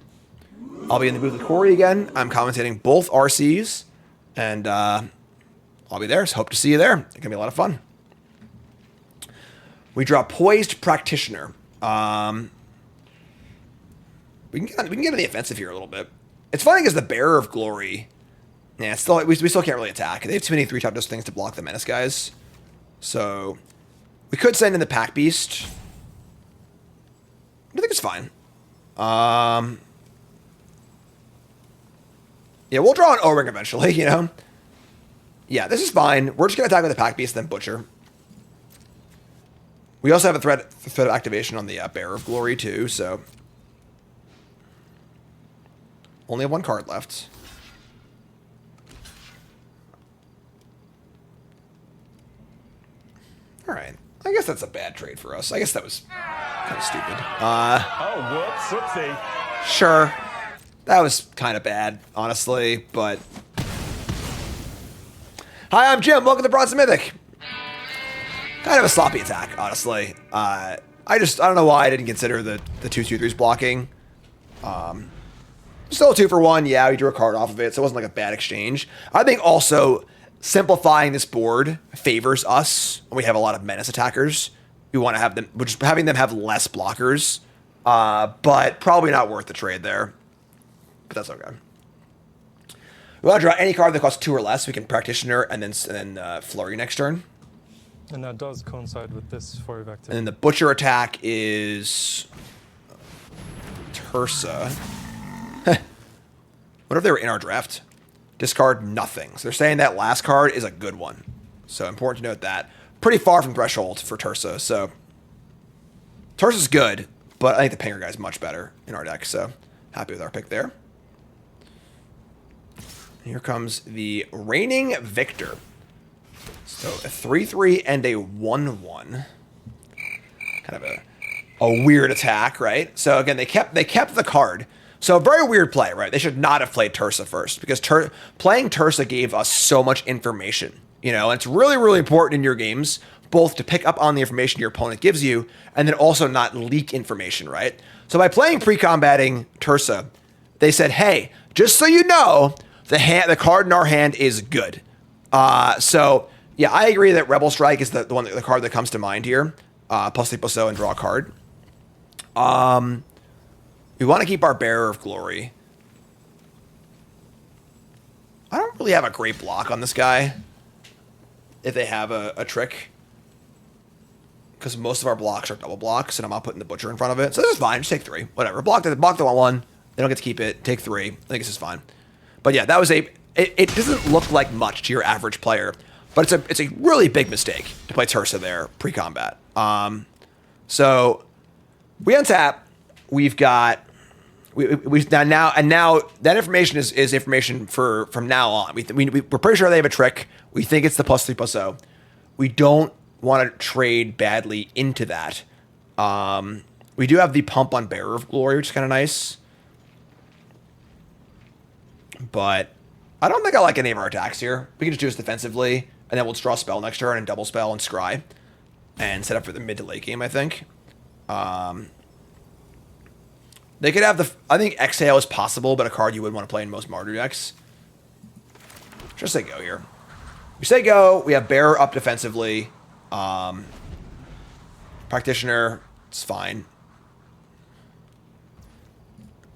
Speaker 1: I'll be in the booth with Corey again. I'm commentating both RCs, and I'll be there. So hope to see you there. It's gonna be a lot of fun." We draw Poised Practitioner. We can get on the offensive here a little bit. It's funny because the Bearer of Glory, yeah, we still can't really attack. They have too many 3-top just things to block the Menace guys. So we could send in the Pack Beast. I think it's fine. Yeah, we'll draw an O-Ring eventually, you know? Yeah, this is fine. We're just going to attack with the Pack Beast, then Butcher. We also have a threat of activation on the Bearer of Glory, too, so... Only have 1 card left. Alright. I guess that's a bad trade for us. I guess that was kind of stupid.
Speaker 4: Oh, whoops, whoopsie.
Speaker 1: Sure. That was kind of bad, honestly, but... Hi, I'm Jim. Welcome to Bronze To Mythic. Kind of a sloppy attack, honestly. I don't know why I didn't consider the 2/2/3s blocking. Still a 2 for 1. Yeah, we drew a card off of it, so it wasn't like a bad exchange. I think also simplifying this board favors us when we have a lot of menace attackers. We want to have them, which having them have less blockers, but probably not worth the trade there. But that's okay. We want to draw any card that costs 2 or less. We can Practitioner and then Flurry next turn.
Speaker 9: And that does coincide with this 4 vector.
Speaker 1: And then the Butcher attack is Tursa. What if they were in our draft? Discard nothing. So they're saying that last card is a good one. So important to note that. Pretty far from threshold for Tursa. So Tursa's good, but I think the Pinger guy's much better in our deck. So happy with our pick there. Here comes the Reigning Victor. So a 3/3 and a 1/1. Kind of a weird attack, right? So again, they kept the card. So a very weird play, right? They should not have played Tursa first because playing Tursa gave us so much information. You know, and it's really, really important in your games, both to pick up on the information your opponent gives you and then also not leak information, right? So by playing pre-combating Tursa, they said, hey, just so you know, the card in our hand is good. So yeah, I agree that Rebel Strike is the card that comes to mind here. Plus 3/+0 and draw a card. We want to keep our Bearer of Glory. I don't really have a great block on this guy. If they have a trick. Because most of our blocks are double blocks, and I'm not putting the Butcher in front of it. So this is fine. Just take 3. Whatever. Block the 1. They don't get to keep it. Take 3. I think this is fine. But yeah, that was it doesn't look like much to your average player. But it's a really big mistake to play Tursa there pre-combat. So we untap. We've got now that information is information from now on. We're pretty sure they have a trick. We think it's the plus 3/+0. We don't want to trade badly into that. We do have the pump on Bearer of Glory, which is kind of nice. But I don't think I like any of our attacks here. We can just do this defensively, and then we'll just draw a spell next turn and double spell and scry. And set up for the mid to late game, I think. They could have I think Exhale is possible, but a card you would want to play in most Martyr decks. Just say go here. We say go. We have Bearer up defensively. Practitioner, it's fine.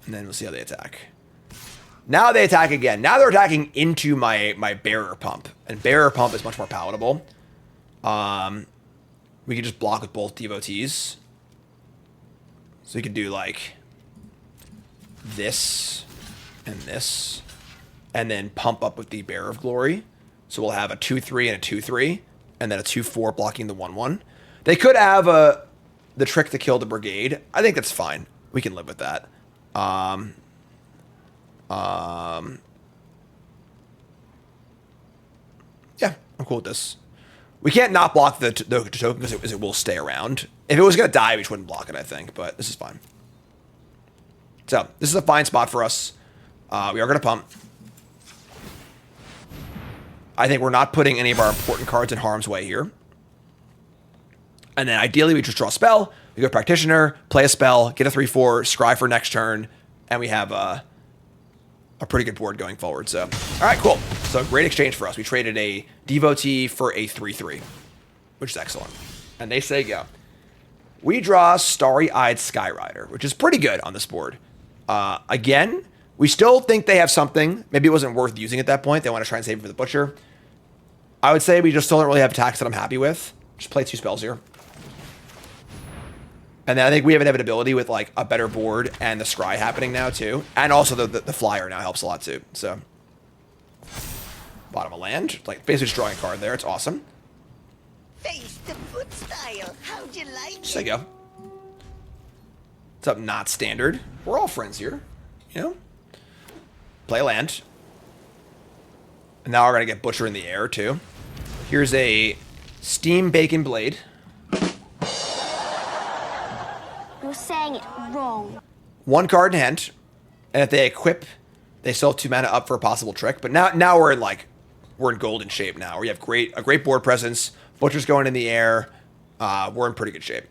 Speaker 1: And then we'll see how they attack. Now they attack again. Now they're attacking into my Bearer Pump. And Bearer Pump is much more palatable. We can just block with both Devotees. So we can do like this and this. And then pump up with the Bearer of Glory. So we'll have a 2/3 and a 2/3. And then a 2/4 blocking the 1/1. They could have the trick to kill the Brigade. I think that's fine. We can live with that. Yeah, I'm cool with this. We can't not block the token because it will stay around. If it was going to die, we just wouldn't block it, I think. But this is fine. So, this is a fine spot for us. We are going to pump. I think we're not putting any of our important cards in harm's way here. And then ideally, we just draw a spell. We go Practitioner, play a spell, get a 3/4, scry for next turn. And we have a pretty good board going forward. So, all right, cool. So, great exchange for us. We traded a Devotee for a 3/3, which is excellent. And they say go. We draw Starry-Eyed Skyrider, which is pretty good on this board. Again, we still think they have something. Maybe it wasn't worth using at that point. They want to try and save it for the Butcher. I would say we just still don't really have attacks that I'm happy with. Just play 2 spells here. And then I think we have inevitability with like a better board and the scry happening now too. And also the flyer now helps a lot too. So bottom of land, like basically just drawing a card there. It's awesome.
Speaker 3: Face the foot style. How'd you like
Speaker 1: Just say go. It's up not standard. We're all friends here. You know? Play a land. And now we're gonna get Butcher in the air too. Here's a Steam Bacon Blade.
Speaker 6: You're saying it wrong.
Speaker 1: 1 card in hand, and if they equip, they still have 2 mana up for a possible trick. But now we're in golden shape now. We have a great board presence. Butcher's going in the air. We're in pretty good shape.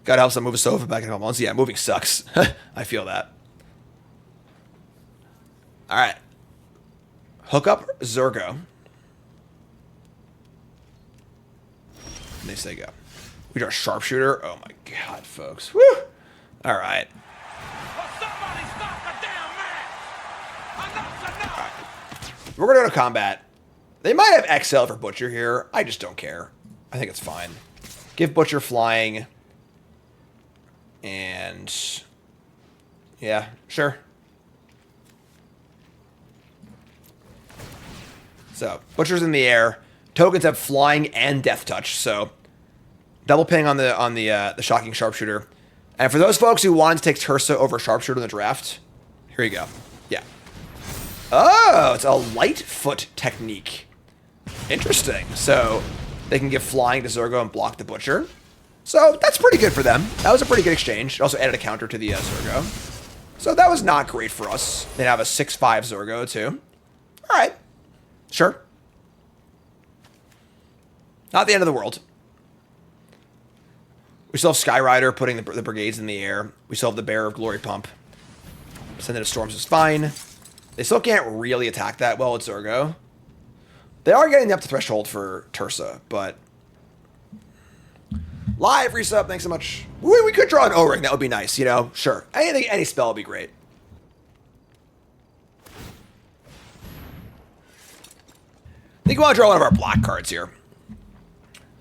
Speaker 1: Gotta help them move a sofa back in a couple months. Yeah, moving sucks. I feel that. All right. Hook up Zergo. And they say go. We draw Sharpshooter. Oh my god, folks. Woo! All right. Alright. We're going to go to combat. They might have XL for Butcher here. I just don't care. I think it's fine. Give Butcher flying. And yeah, sure. So, Butcher's in the air. Tokens have flying and death touch, so double ping on the shocking Sharpshooter. And for those folks who wanted to take Tursa over Sharpshooter in the draft, here you go. Yeah. Oh, it's a Lightfoot technique. Interesting. So they can give flying to Zergo and block the Butcher. So that's pretty good for them. That was a pretty good exchange. It also added a counter to the Zergo. So that was not great for us. They'd have a 6/5 Zergo too. All right. Sure. Not the end of the world. We still have Skyrider putting the brigades in the air. We still have the Bearer of Glory pump. Send it to Storms is fine. They still can't really attack that well with Zergo. They are getting up to threshold for Tursa, but... Live resub, thanks so much. We could draw an O-ring, that would be nice, you know? Sure. Anything, any spell would be great. I think we want to draw one of our black cards here.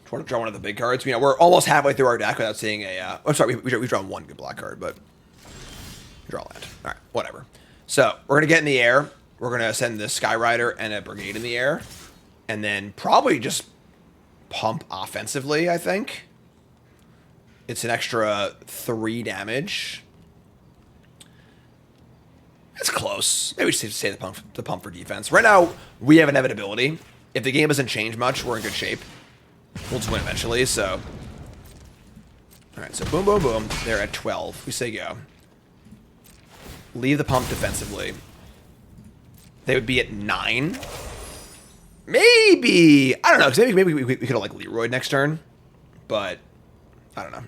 Speaker 1: Just want to draw one of the big cards. You know, we're almost halfway through our deck without seeing a... I'm sorry, we draw one good black card, but... Draw land. All right, whatever. So, we're going to get in the air. We're going to send the Skyrider and a Brigade in the air. And then probably just pump offensively, I think. It's an extra 3 damage. It's close. Maybe we should say the pump for defense. Right now, we have inevitability. If the game doesn't change much, we're in good shape. We'll just win eventually, so... Alright, so boom, boom, boom. They're at 12. We say go. Leave the pump defensively. They would be at 9. Maybe! I don't know, because maybe we could have, like, Leroy next turn. But, I don't know.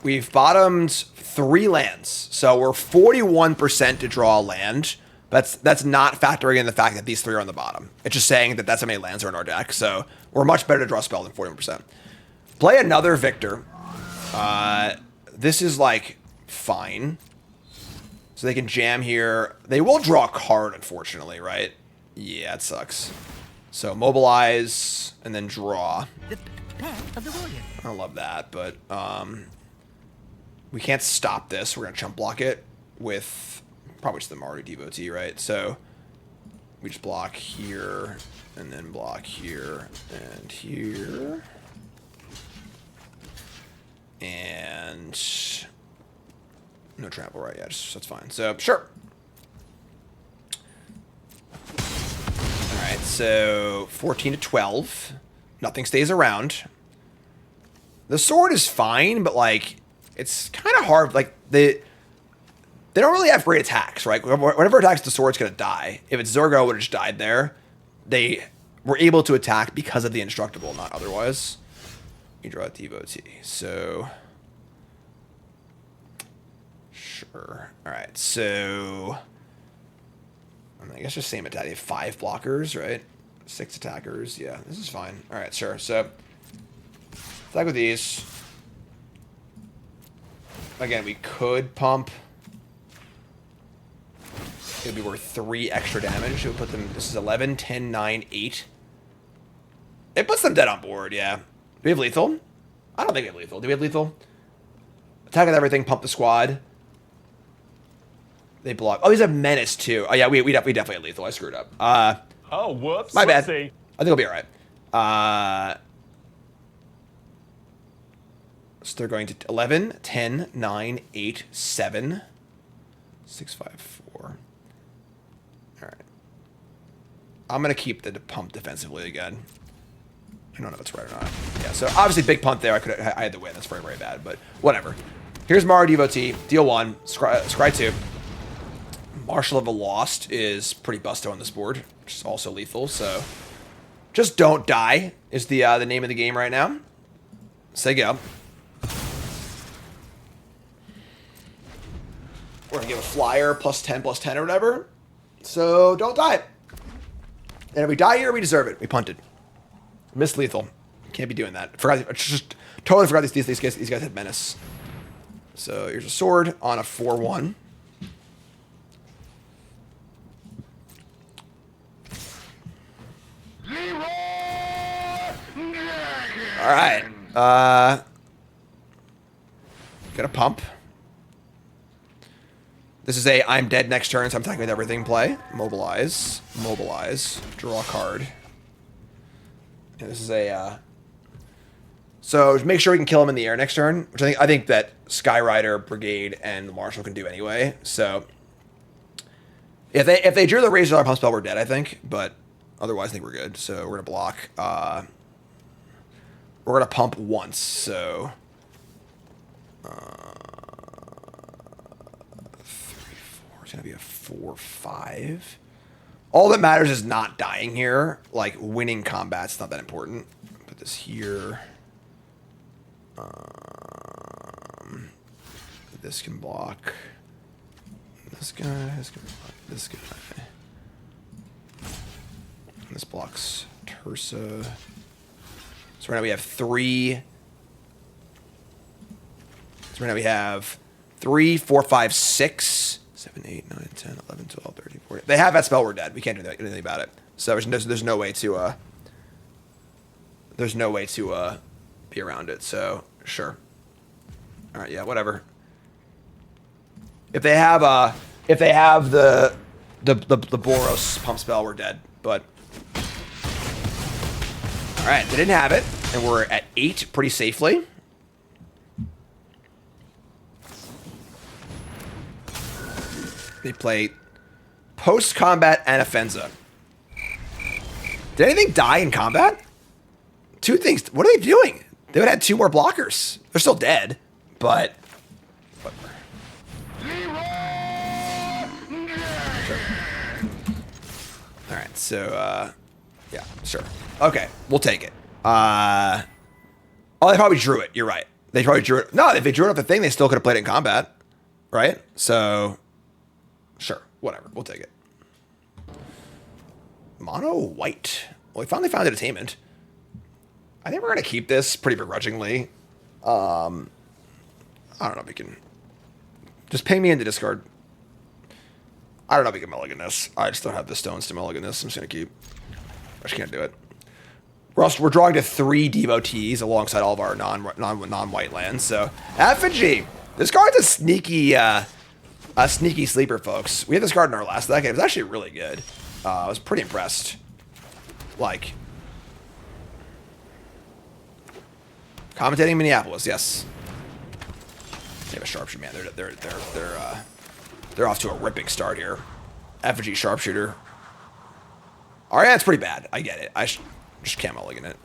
Speaker 1: We've bottomed 3 lands. So we're 41% to draw a land. That's not factoring in the fact that these 3 are on the bottom. It's just saying that that's how many lands are in our deck. So we're much better to draw a spell than 41%. Play another Victor. This is, like, fine. So they can jam here. They will draw a card, unfortunately, right? Yeah, it sucks. So mobilize and then draw.
Speaker 3: The path of the warrior.
Speaker 1: I don't love that, but we can't stop this. We're going to chump block it with probably just the Mardu Devotee, right? So we just block here and then block here and here. And no trample, right? Yeah, that's fine. So, sure. All right, so 14 to 12. Nothing stays around. The sword is fine, but, like, it's kind of hard. Like, they don't really have great attacks, right? Whatever attacks the sword's going to die. If it's Zergo, would have just died there. They were able to attack because of the Indestructible, not otherwise. You draw a Devotee, so... Sure. Alright, so... I guess just same attack. You have 5 blockers, right? 6 attackers. Yeah, this is fine. Alright, sure. So, attack with these. Again, we could pump. It would be worth 3 extra damage. It would put them... This is 11, 10, 9, 8. It puts them dead on board, yeah. Do we have lethal? I don't think we have lethal. Do we have lethal? Attack with everything, pump the squad. They block. Oh, he's a menace too. Oh yeah, we definitely had lethal. I screwed up.
Speaker 4: Oh, whoops.
Speaker 1: My bad.
Speaker 4: Whoopsie.
Speaker 1: I think we'll be all right. So they're going to 11, 10, 9, 8, 7, 6, 5, 4. All right. I'm going to keep the pump defensively again. I don't know if it's right or not. Yeah, so obviously big punt there. I had to win. That's very, very bad, but whatever. Here's Mardu Devotee. Deal 1. Scry 2. Marshal of the Lost is pretty busto on this board, which is also lethal, so... Just don't die is the name of the game right now. Say go. We're going to give a flyer +10/+10 or whatever. So don't die. And if we die here, we deserve it. We punted. Missed lethal. Can't be doing that. Just totally forgot these guys had menace. So here's a sword on a 4/1. All right. Got a pump. This is a I'm dead next turn, so I'm attacking with everything play. Mobilize. Mobilize. Draw a card. And this is a... So make sure we can kill him in the air next turn, which I think that Skyrider, Brigade, and the Marshal can do anyway. So if they drew the Razor pump spell, we're dead, I think. But otherwise, I think we're good. So we're gonna block. We're gonna pump once. So 3, 4. It's gonna be a 4, 5. All that matters is not dying here. Like winning combat's not that important. Put this here. This can block this guy. This can block this guy. And this blocks Tursa. So right now we have 3. So right now we have 3, 4, 5, 6, 7, 8, 9, 10, 11, 12, 13, 14. They have that spell. We're dead. We can't do anything about it. So there's no way to be around it. So sure. All right. Yeah. Whatever. If they have the Boros pump spell, we're dead. But all right, they didn't have it, and we're at 8 pretty safely. They play post-combat Anafenza. Did anything die in combat? 2 things. What are they doing? They would have had 2 more blockers. They're still dead, but whatever. Sure. All right, so yeah, sure. Okay, we'll take it. Oh, they probably drew it. You're right. They probably drew it. No, if they drew it off the thing, they still could have played it in combat, right? So, sure, whatever. We'll take it. Mono white. Well, we finally found entertainment. I think we're gonna keep this pretty begrudgingly. I don't know if we can. Just ping me in the Discord. I don't know if we can mulligan this. I just don't have the stones to mulligan this. I'm just gonna keep. I just can't do it. We're drawing to 3 devotees alongside all of our non-white lands. So Effigy. This card's a sneaky sleeper, folks. We had this card in our last deck. It was actually really good. I was pretty impressed. Like commentating Minneapolis, yes. They have a sharpshooter, man. They're off to a ripping start here. Effigy sharpshooter. All right, that's pretty bad. I get it. I just can't mulligan it.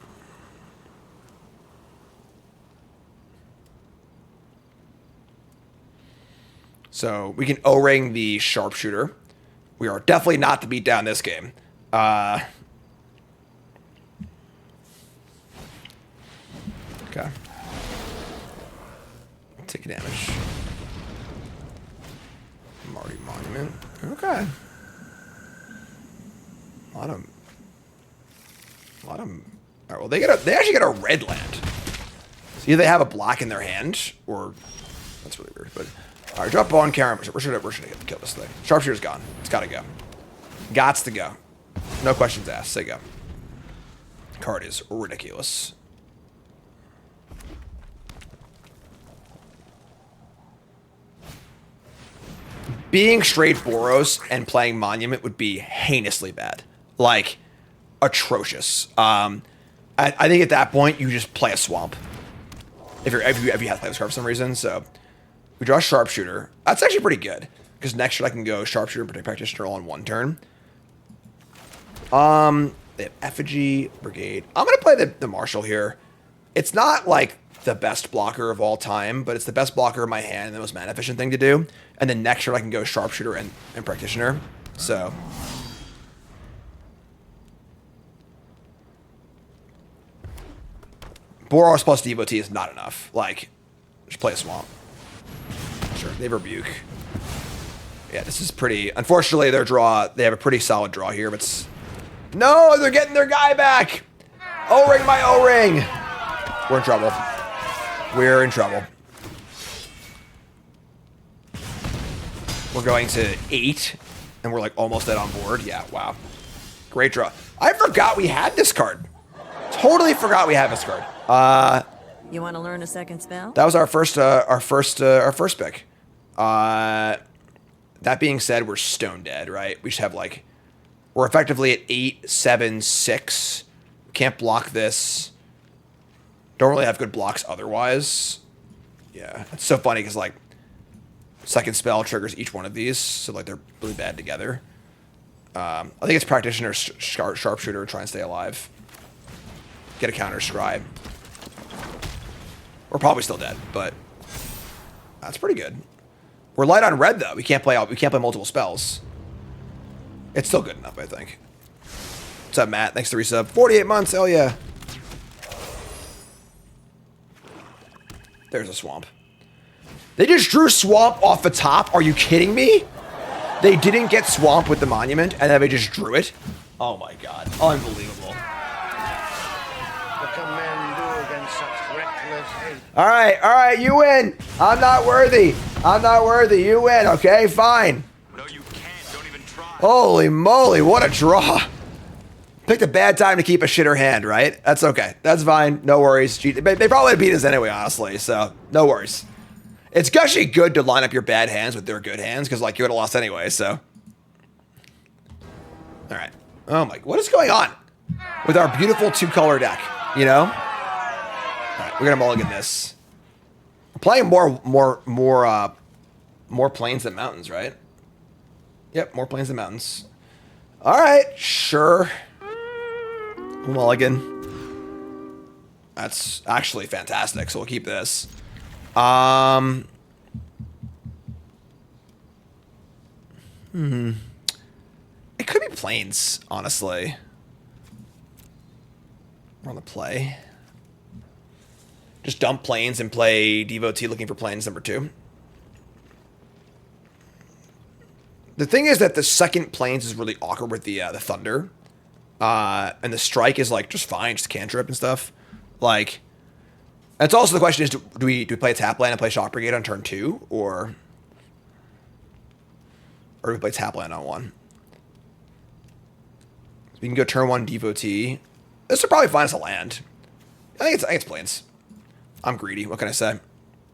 Speaker 1: So we can O-ring the sharpshooter. We are definitely not to beat down this game. Okay. Take damage. Marty Monument. Okay. A lot of. All right. Well, they actually get a red land. So either they have a black in their hand, or that's really weird. But all right, drop bone camera. We're gonna kill this thing. Sharpshooter's gone. It's gotta go. Gots to go. No questions asked. Say go. Card is ridiculous. Being straight Boros and playing Monument would be heinously bad. Like, atrocious. I think at that point you just play a swamp. If you have to play this card for some reason. So we draw a sharpshooter. That's actually pretty good because next turn I can go sharpshooter and practitioner all in 1 turn. They have Effigy Brigade. I'm gonna play the Marshal here. It's not like the best blocker of all time, but it's the best blocker in my hand and the most mana efficient thing to do. And then next turn I can go sharpshooter and practitioner. So. Boros plus Devotee is not enough. Like, just play a swamp. Sure, they have Rebuke. Yeah, this is pretty... Unfortunately, their draw... They have a pretty solid draw here, but it's... No, they're getting their guy back! O-ring my O-ring! We're in trouble. We're in trouble. We're going to 8, and we're like almost dead on board. Yeah, wow. Great draw. I forgot we had this card. Totally forgot we had this card.
Speaker 10: You want to learn a second spell?
Speaker 1: That was our first pick. That being said, we're stone dead, right? We just have like, we're effectively at 8, 7, 6. Can't block this. Don't really have good blocks otherwise. Yeah, it's so funny because like, second spell triggers each one of these, so like they're really bad together. I think it's practitioner, sharpshooter, try and stay alive. Get a counter scry. We're probably still dead, but that's pretty good. We're light on red though. We can't play multiple spells. It's still good enough, I think. What's up, Matt? Thanks to resub. 48 months. Hell yeah. There's a swamp. They just drew swamp off the top. Are you kidding me? They didn't get swamp with the monument, and then they just drew it. Oh my god. Unbelievable.
Speaker 5: What can men do against such reckless hate?
Speaker 1: All right, you win. I'm not worthy. I'm not worthy. You win, okay? Fine.
Speaker 4: No, you can't. Don't even try.
Speaker 1: Holy moly, what a draw. Picked a bad time to keep a shitter hand, right? That's okay. That's fine. No worries. They probably would have beat us anyway, honestly, so no worries. It's actually good to line up your bad hands with their good hands, because, like, you would have lost anyway, so. All right. Oh, my. What is going on with our beautiful two-color deck, you know? All right, we're going to mulligan this. We're playing more plains than mountains, right? Yep, more plains than mountains. All right, sure. Mulligan. That's actually fantastic, so we'll keep this. It could be plains, honestly. We're on the play. Just dump plains and play Devotee looking for plains number 2. The thing is that the second plains is really awkward with the thunder. And the strike is like just fine, just cantrip and stuff. Like, it's also the question is, do we play a tap land and play Shock Brigade on turn 2, or do we play tap land on 1? So we can go turn 1 Devotee. This would probably find us a land. I think it's plains. I'm greedy. What can I say? Are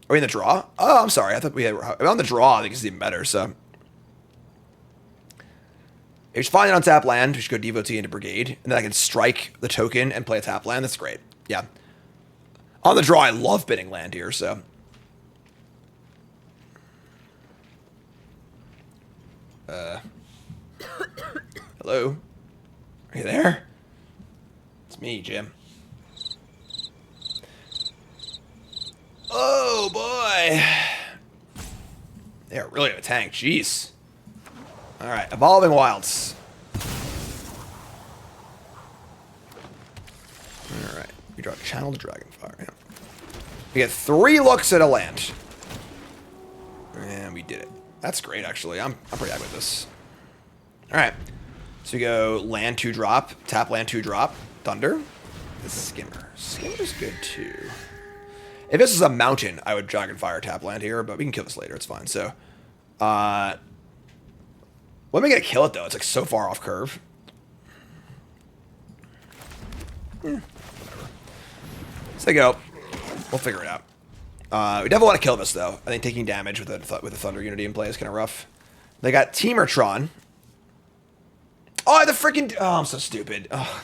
Speaker 1: we in the draw? Oh, I'm sorry. I thought we had on the draw. I think it's even better. So. If we find it on tap land, we should go Devotee into Brigade, and then I can strike the token and play a tap land. That's great. Yeah. On the draw, I love bidding land here, so. Hello? Are you there? It's me, Jim. Oh, boy. They're really in a tank. Jeez. All right, Evolving Wilds. All right, we draw Channeled Dragonfire. Yeah. We get 3 looks at a land, and we did it. That's great, actually. I'm pretty happy with this. All right, so we go land 2 drop, tap land 2 drop, Thunder, the Skimmer. Skimmer's good too. If this is a mountain, I would Dragonfire tap land here, but we can kill this later. It's fine. So, when are we gonna kill it though? It's like so far off curve. Whatever. So go. We'll figure it out. We definitely want to kill this though. I think taking damage with the Thunder Unity in play is kind of rough. They got Teamertron. Oh, the freaking! Oh, I'm so stupid. Oh.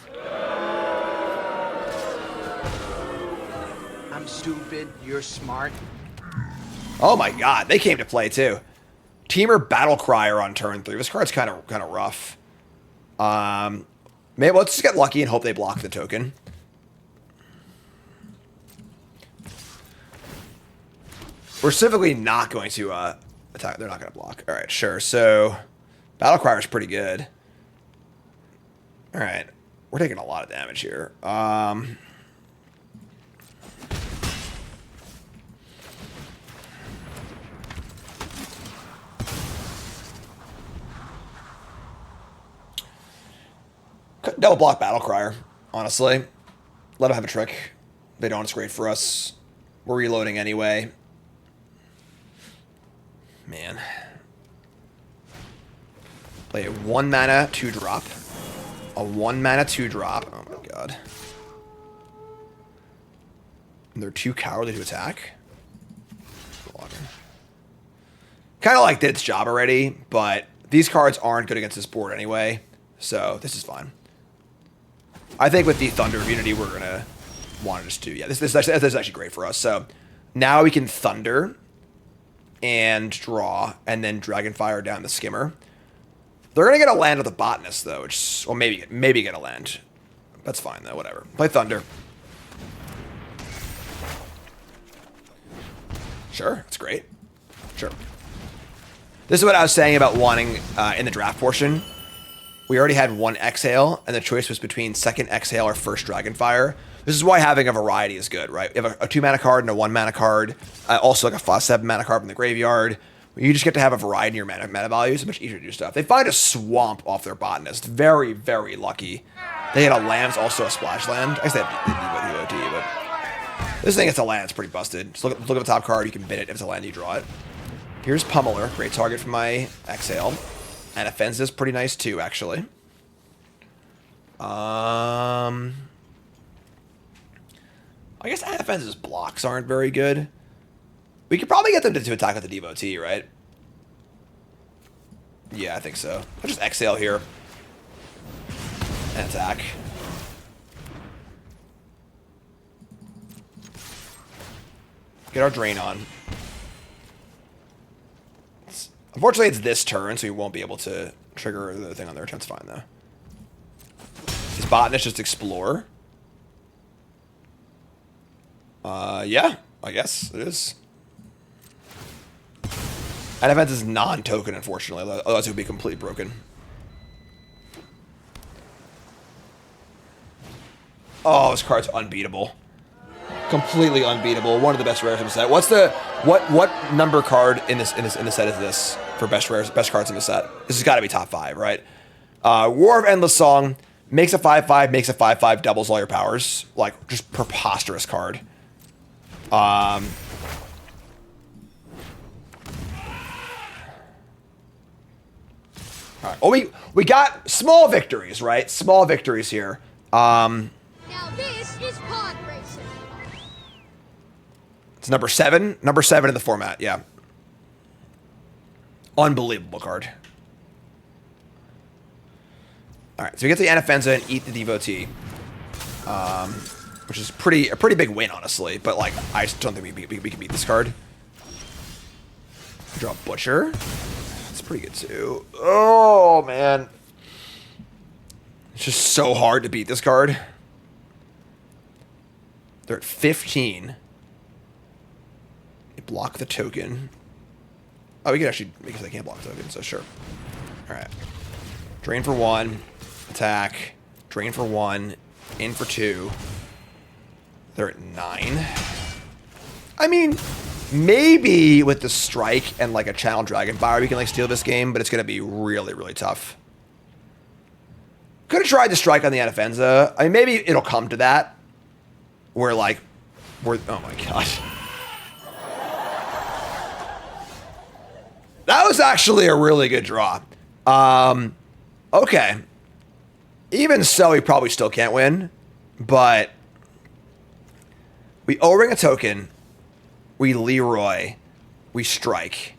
Speaker 7: I'm stupid. You're smart.
Speaker 1: Oh my god, they came to play too. Teamer Battle Crier on turn 3. This card's kind of rough. Maybe let's just get lucky and hope they block the token. We're specifically not going to attack. They're not going to block. All right, sure. So Battle Crier is pretty good. All right, we're taking a lot of damage here. Double block Battle Crier, honestly. Let them have a trick. They don't, it's great for us. We're reloading anyway. Man. Play a 1 mana 2 drop. A 1 mana 2 drop. Oh my god. And they're too cowardly to attack. Kind of like did its job already, but these cards aren't good against this board anyway, so this is fine. I think with the Thunder Unity, we're going to want to just do... Yeah, this is actually great for us. So now we can Thunder and draw, and then Dragonfire down the Skimmer. They're going to get a land with a Botanist, though, which... Well, maybe get a land. That's fine, though. Whatever. Play Thunder. Sure, that's great. Sure. This is what I was saying about wanting, in the draft portion, we already had one Exhale, and the choice was between second Exhale or first Dragonfire. This is why having a variety is good, right? You have a 2 mana card and a 1 mana card, also like a 7 mana card from the graveyard. You just get to have a variety in your mana values. It's much easier to do stuff. They find a swamp off their botanist. Very, very lucky. They had a land's also a splash land. I guess they had the OT, but this thing, it's a land. It's pretty busted. Just look at the top card. You can bid it. If it's a land, you draw it. Here's Pummeler. Great target for my Exhale. And Offense is pretty nice too, actually. I guess Offense's blocks aren't very good. We could probably get them to attack with the Devotee, right? Yeah, I think so. I'll just Exhale here. And attack. Get our Drain on. Unfortunately, it's this turn, so we won't be able to trigger the thing on their turn. It's fine, though. His Botanist just Explore. Yeah, I guess it is. And Events is non-token, unfortunately. Otherwise, it would be completely broken. Oh, this card's unbeatable. Completely unbeatable. One of the best rares in the set. What's the what number card in the set is this for best cards in the set? This has got to be top 5, right? War of Endless Song makes a 5/5, makes a 5/5, doubles all your powers. Like, just preposterous card. All right. Oh, we got small victories, right? Small victories here.
Speaker 6: Now this is pod racing.
Speaker 1: It's number 7. Number 7 in the format, yeah. Unbelievable card. Alright, so we get the Anafenza and eat the Devotee. Which is a pretty big win, honestly. But, like, I just don't think we can beat this card. Draw Butcher. That's pretty good, too. Oh, man. It's just so hard to beat this card. They're at 15. They block the token. Oh, we can actually, because they can't block the token, so sure. Alright. Drain for 1. Attack. Drain for 1. In for 2. They're at 9. I mean, maybe with the strike and like a Channel Dragonfire, we can like steal this game, but it's going to be really, really tough. Could have tried to strike on the Anafenza. I mean, maybe it'll come to that. Where like, oh my gosh. That was actually a really good draw. Okay. Even so, we probably still can't win. But we O-ring a token. We Leroy. We strike.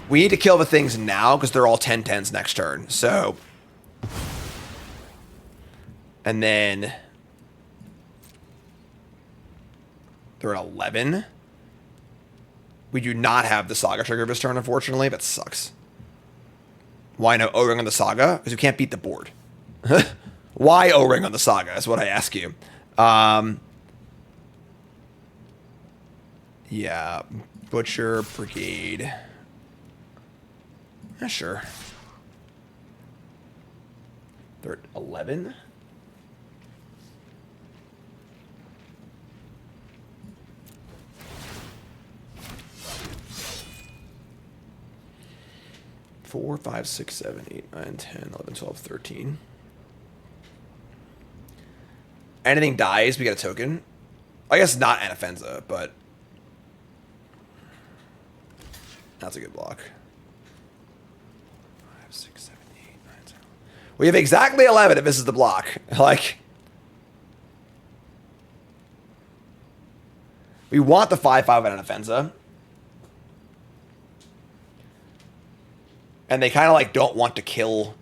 Speaker 1: We need to kill the things now because they're all 10/10s next turn. So, and then they're at 11. We do not have the Saga trigger this turn, unfortunately. That sucks. Why no O-ring on the Saga? Because we can't beat the board. Why O-ring on the Saga is what I ask you. Yeah, Butcher, Brigade. Yeah, sure. They're at 11. Four, 5, 6, 7, 8, 9, 10, 11, 12, 13. Anything dies, we get a token. I guess not Anafenza, but that's a good block. 5, 6, 7, 8, 9, 10. We have exactly 11 if this is the block. Like, we want the 5/5 on Anafenza. And they kind of like don't want to kill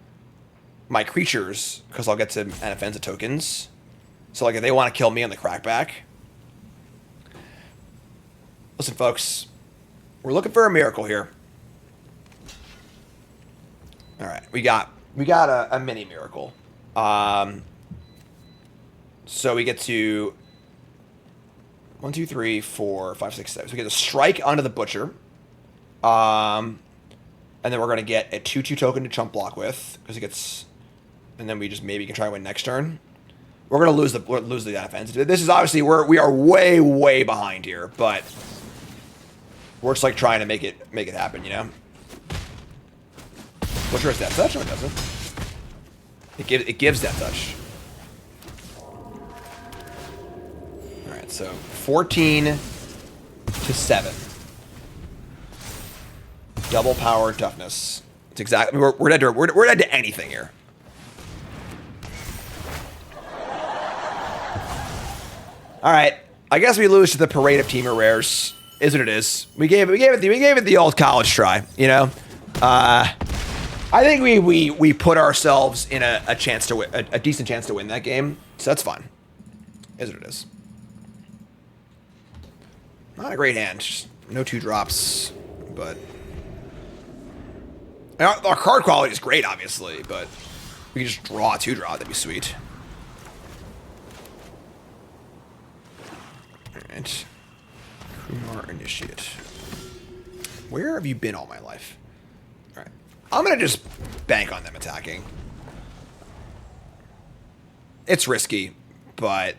Speaker 1: my creatures because I'll get to Anafenza tokens. So like if they want to kill me on the crackback. Listen, folks, we're looking for a miracle here. All right, we got a mini miracle. So we get to 1, 2, 3, 4, 5, 6, 7. So we get a strike onto the Butcher. And then we're going to get a 2/2 token to chump block with, because it gets... And then we just maybe can try to win next turn. We're going to lose the offense. This is obviously... We are way, way behind here, but... We're just like trying to make it happen, you know? What's your Death Touch? No, it doesn't. It gives Death Touch. Alright, so 14 to 7. Double power toughness. It's exactly we're dead to anything here. Alright. I guess we lose to the parade of teamer rares. Is what it is. We gave it the old college try, you know? I think we put ourselves in a chance to win, a decent chance to win that game, so that's fine. Is what it is. Not a great hand, just no 2-drops, but our card quality is great, obviously, but we can just draw a 2-drop. That'd be sweet. All right, Kumar Initiate. Where have you been all my life? All right. I'm going to just bank on them attacking. It's risky, but...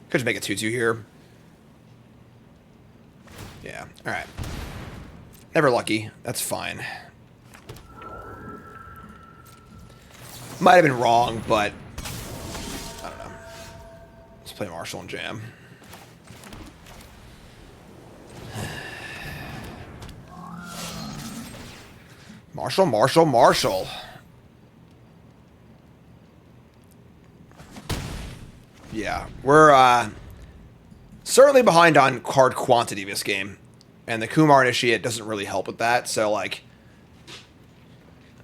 Speaker 1: Could just make it 2/2 here. Yeah, alright. Never lucky. That's fine. Might have been wrong, but I don't know. Let's play Marshall and Jam. Marshall, Marshall, Marshall. Yeah, we're certainly behind on card quantity this game. And the Kumar Initiate doesn't really help with that, so like...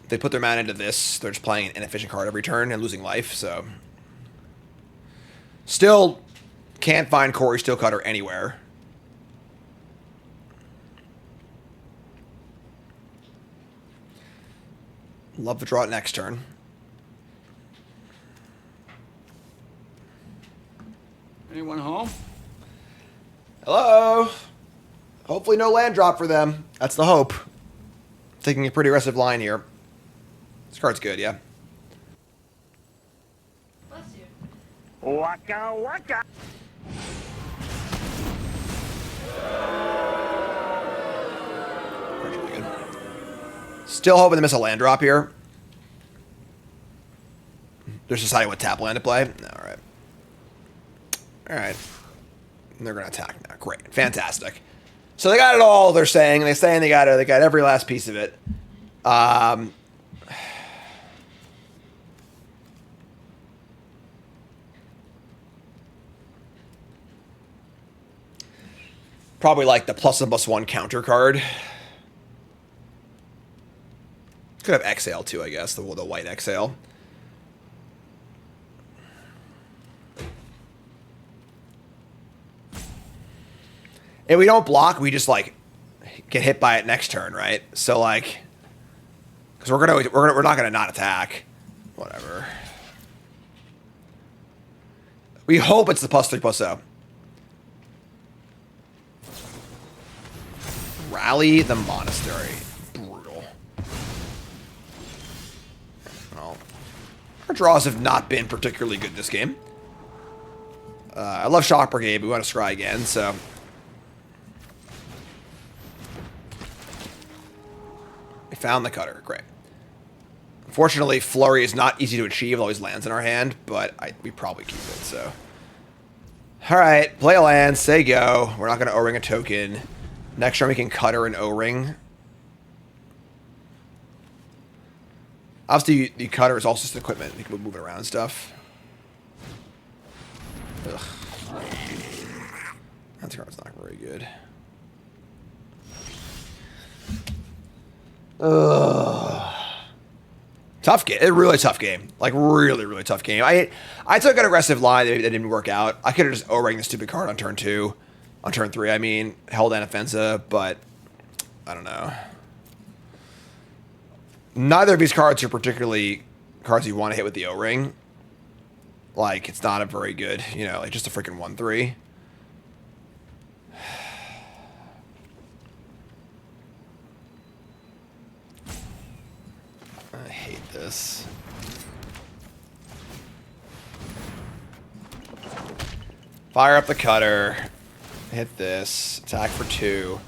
Speaker 1: If they put their mana into this, they're just playing an inefficient card every turn and losing life, so... Still can't find Corey Steelcutter anywhere. Love to draw it next turn.
Speaker 7: Anyone home?
Speaker 1: Hello? Hopefully no land drop for them. That's the hope. Taking a pretty aggressive line here. This card's good, yeah.
Speaker 6: Bless you.
Speaker 5: Waka waka.
Speaker 1: Card's really good. Still hoping to miss a land drop here. They're just deciding what tap land to play. Alright. Alright. They're gonna attack now. Great. Fantastic. So they got it all, they're saying. They're saying they got every last piece of it. Probably like the +1/+1 counter card. Could have Exhale too, I guess. The white Exhale. If we don't block, we just like get hit by it next turn, right? So like, because we're not gonna not attack. Whatever. We hope it's the +3/+0. Rally the Monastery. Brutal. Well, our draws have not been particularly good this game. I love Shock Brigade, but we want to scry again, so... We found the cutter. Great. Unfortunately, Flurry is not easy to achieve. It always lands in our hand, but we probably keep it, so... Alright, play a land, say go. We're not going to O-ring a token. Next turn we can cutter an O-ring. Obviously, the cutter is also just equipment. We can move it around and stuff. Ugh. That card's not very good. Ugh. Tough game. A really tough game. Like, really, really tough game. I took an aggressive line that didn't work out. I could have just O-ringed the stupid card on turn 2. On turn 3, I mean, held Anafenza, but I don't know. Neither of these cards are particularly cards you want to hit with the O-ring. Like, it's not a very good, you know, like just a freaking 1/3. I hate this. Fire up the cutter. Hit this. Attack for 2.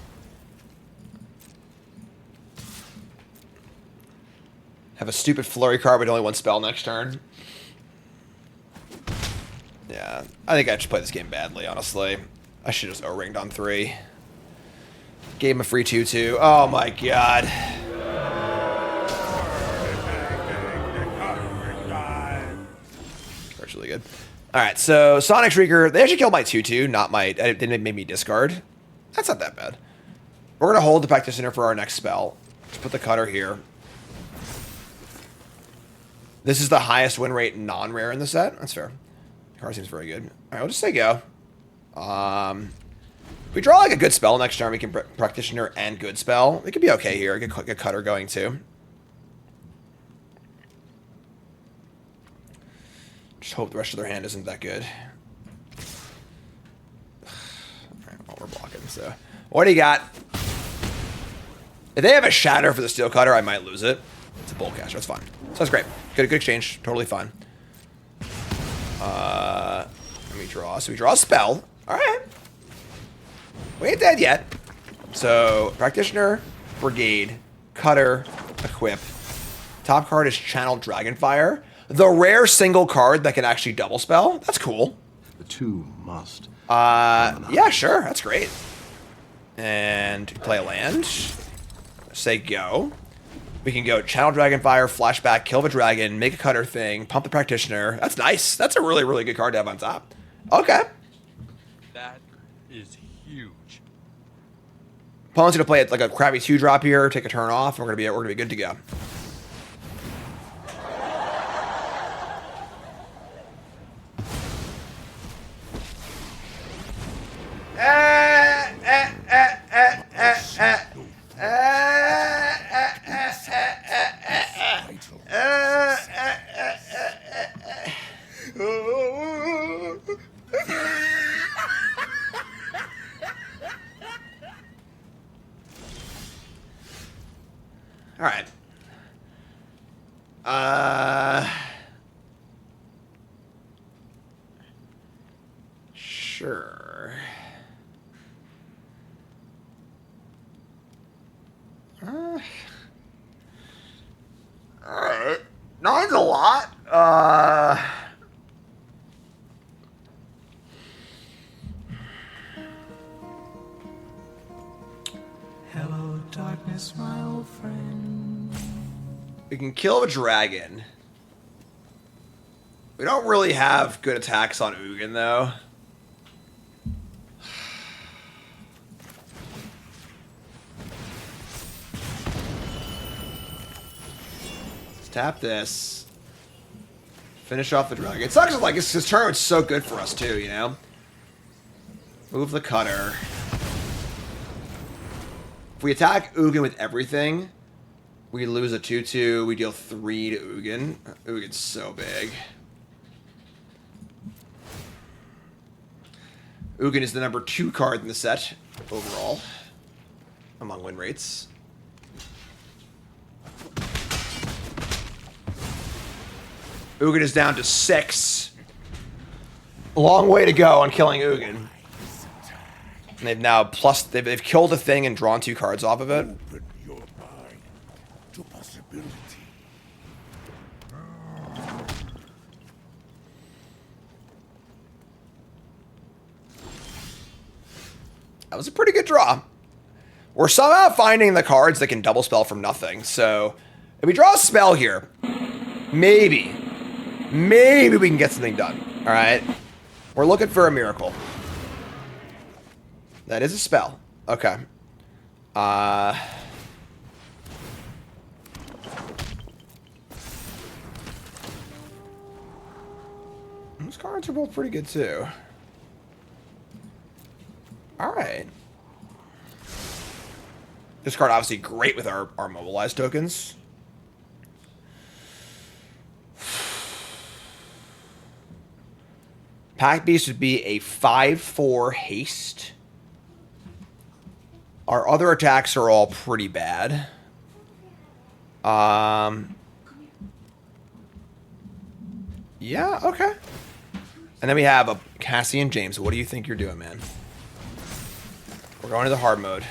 Speaker 1: Have a stupid flurry card, but only 1 spell next turn. Yeah, I think I just played this game badly, honestly. I should have just O-ringed on 3. Gave him a free 2/2. Oh my god. That's really good. Alright, so Sonic Shrieker, they actually killed my 2/2, not my... They made me discard. That's not that bad. We're going to hold the Practitioner for our next spell. Let's put the cutter here. This is the highest win rate non-rare in the set. That's fair. The card seems very good. Alright, we'll just say go. If we draw like a good spell next turn, we can Practitioner and good spell. We could be okay here. Get cutter going too. Just hope the rest of their hand isn't that good. Alright, well, we're blocking, so. What do you got? If they have a shatter for the steel cutter, I might lose it. It's a bolt caster, that's fine. So that's great. Good exchange. Totally fine. Let me draw. So we draw a spell. Alright. We ain't dead yet. So, Practitioner, Brigade, Cutter, Equip. Top card is Channel Dragonfire. The rare single card that can actually double spell. That's cool.
Speaker 11: The two must.
Speaker 1: Yeah, sure. That's great. And play a land. Say go. We can go Channel Dragonfire, Flashback, kill the dragon, make a cutter thing, pump the Practitioner. That's nice. That's a really, really good card to have on top. Okay.
Speaker 4: That is huge.
Speaker 1: Opponent's gonna play it like a crappy 2-drop here, take a turn off, and we're gonna be good to go. All right. Sure. All right. 9's a lot.
Speaker 2: Hello, darkness, my old friend.
Speaker 1: We can kill a dragon. We don't really have good attacks on Ugin, though. Let's tap this. Finish off the dragon. It sucks, like, his turn was so good for us, too, you know? Move the cutter. If we attack Ugin with everything, we lose a 2/2. We deal 3 to Ugin. Ugin's so big. Ugin is the number 2 card in the set overall among win rates. Ugin is down to 6. A long way to go on killing Ugin. And they've now they've killed a thing and drawn 2 cards off of it.
Speaker 11: Open your mind to possibility.
Speaker 1: That was a pretty good draw. We're somehow finding the cards that can double spell from nothing. So if we draw a spell here, maybe we can get something done. All right. We're looking for a miracle. That is a spell. Okay. Those cards are both pretty good too. All right. This card obviously great with our mobilized tokens. Pack Beast would be a 5/4 haste. Our other attacks are all pretty bad. Yeah, okay. And then we have a Cassian James. What do you think you're doing, man? We're going to the hard mode.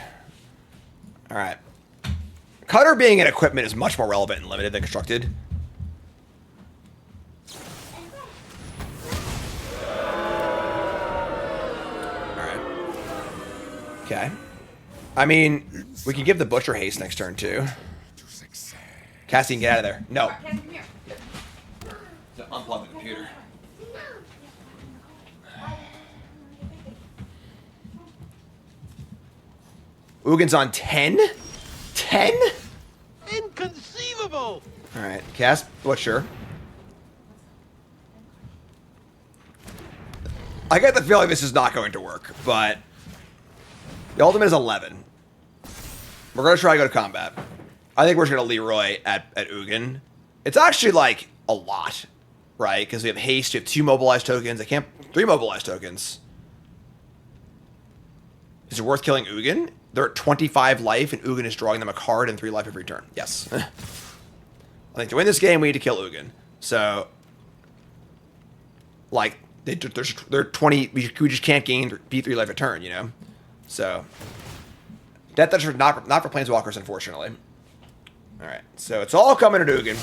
Speaker 1: All right. Cutter being an equipment is much more relevant and limited than constructed. All right. Okay. I mean, we can give the Butcher haste next turn, too. Cassian, get out of there. No. Unplug the computer. Ugin's on 10? 10?
Speaker 5: Inconceivable!
Speaker 1: Alright, cast Butcher. I get the feeling this is not going to work, but the ultimate is 11. We're going to try to go to combat. I think we're just going to Leroy at Ugin. It's actually like a lot, right? Because we have haste, we have 2 mobilized tokens. 3 mobilized tokens. Is it worth killing Ugin? They're at 25 life, and Ugin is drawing them a card and 3 life every turn. Yes. I think to win this game, we need to kill Ugin. So, like, they're 20. We just can't beat 3 life a turn, you know? So, Death Touch not for Planeswalkers, unfortunately. All right, so it's all coming to Ugin.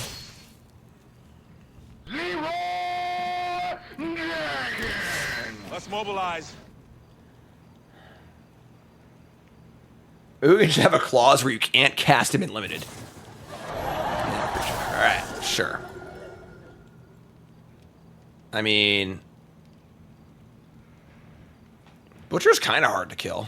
Speaker 5: Let's mobilize.
Speaker 1: Ugin should have a clause where you can't cast him in limited. All right, sure. I mean, Butcher's kind of hard to kill.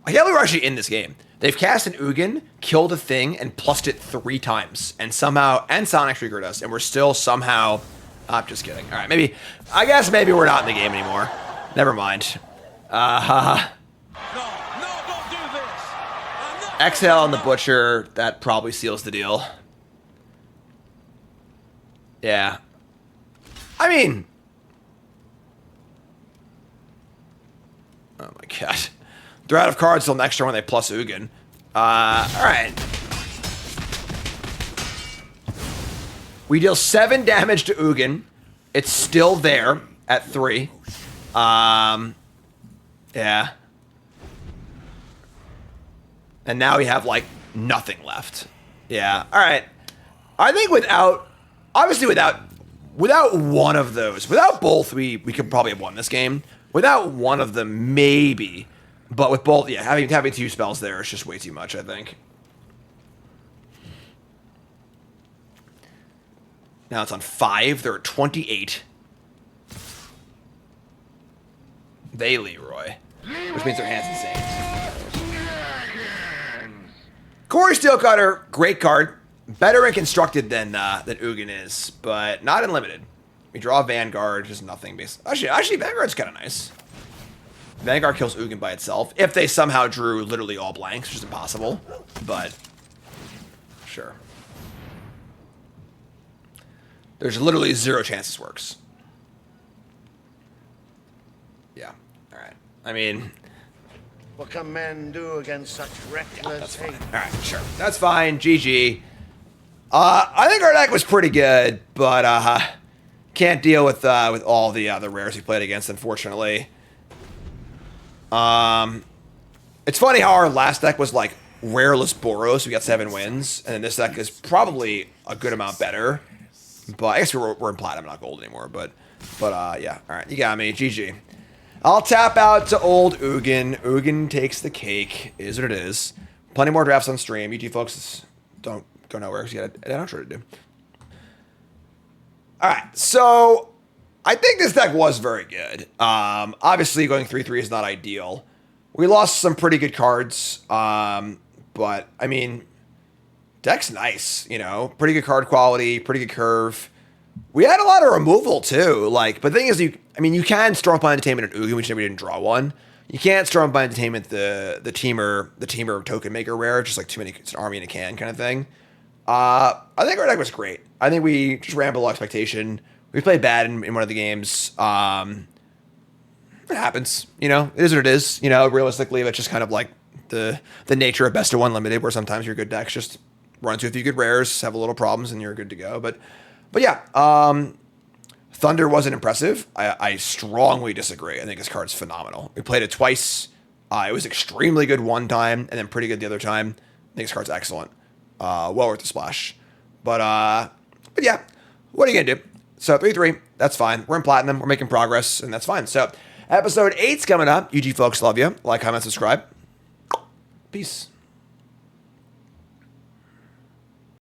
Speaker 1: I can't believe we're actually in this game. They've cast an Ugin, killed a thing, and plussed it 3 times. And somehow, and Sonic triggered us, and we're still somehow... I'm just kidding. All right, I guess maybe we're not in the game anymore. Never mind. Exhale on the Butcher, that probably seals the deal. Yeah. I mean... Oh my god. They're out of cards till next turn when they plus Ugin. Alright. We deal 7 damage to Ugin. It's still there at 3. Yeah. And now we have, like, nothing left. Yeah. Alright. I think without one of those, without both, we could probably have won this game. Without one of them, maybe. But with both, yeah, having 2 spells there is just way too much, I think. Now it's on 5. They're at 28. They Leroy. Which means their hand's insane. Corey Steelcutter, great card. Better in constructed than Ugin is, but not in limited. We draw Vanguard, just nothing. Actually, Vanguard's kind of nice. Vanguard kills Ugin by itself. If they somehow drew literally all blanks, which is impossible. But, sure. There's literally 0 chance this works. Yeah, alright. I mean...
Speaker 5: What can men do against such reckless
Speaker 1: that's fine.
Speaker 5: hate?
Speaker 1: Alright, sure. That's fine. GG. I think our deck was pretty good, but can't deal with all the rares we played against, unfortunately. It's funny how our last deck was like rareless Boros. We got 7 wins, and then this deck is probably a good amount better. But I guess we're in platinum, not gold anymore. But yeah. All right, you got me. GG. I'll tap out to old Ugin. Ugin takes the cake. Is what it is. Plenty more drafts on stream. You two folks don't go nowhere because you got an outro to do. All right, so I think this deck was very good. Obviously, going 3/3 is not ideal. We lost some pretty good cards, but I mean, deck's nice. You know, pretty good card quality, pretty good curve. We had a lot of removal too. Like, but the thing is, you can Storm by Entertainment and Ugin, which we didn't draw one. You can't Storm by Entertainment the Teamer Token Maker rare, just like too many. It's an army in a can kind of thing. I think our deck was great. I think we just ran below expectation. We played bad in one of the games. It happens. You know, it is what it is. You know, realistically, it's just kind of like the nature of best of one limited, where sometimes your good decks just run into a few good rares, have a little problems, and you're good to go. But yeah, Thunder wasn't impressive. I strongly disagree. I think his card's phenomenal. We played it twice. It was extremely good one time, and then pretty good the other time. I think his card's excellent. Well worth the splash. But yeah, what are you gonna do? So 3-3, that's fine. We're in platinum. We're making progress, and that's fine. So episode 8's coming up. UG folks, love you. Like, comment, subscribe. Peace.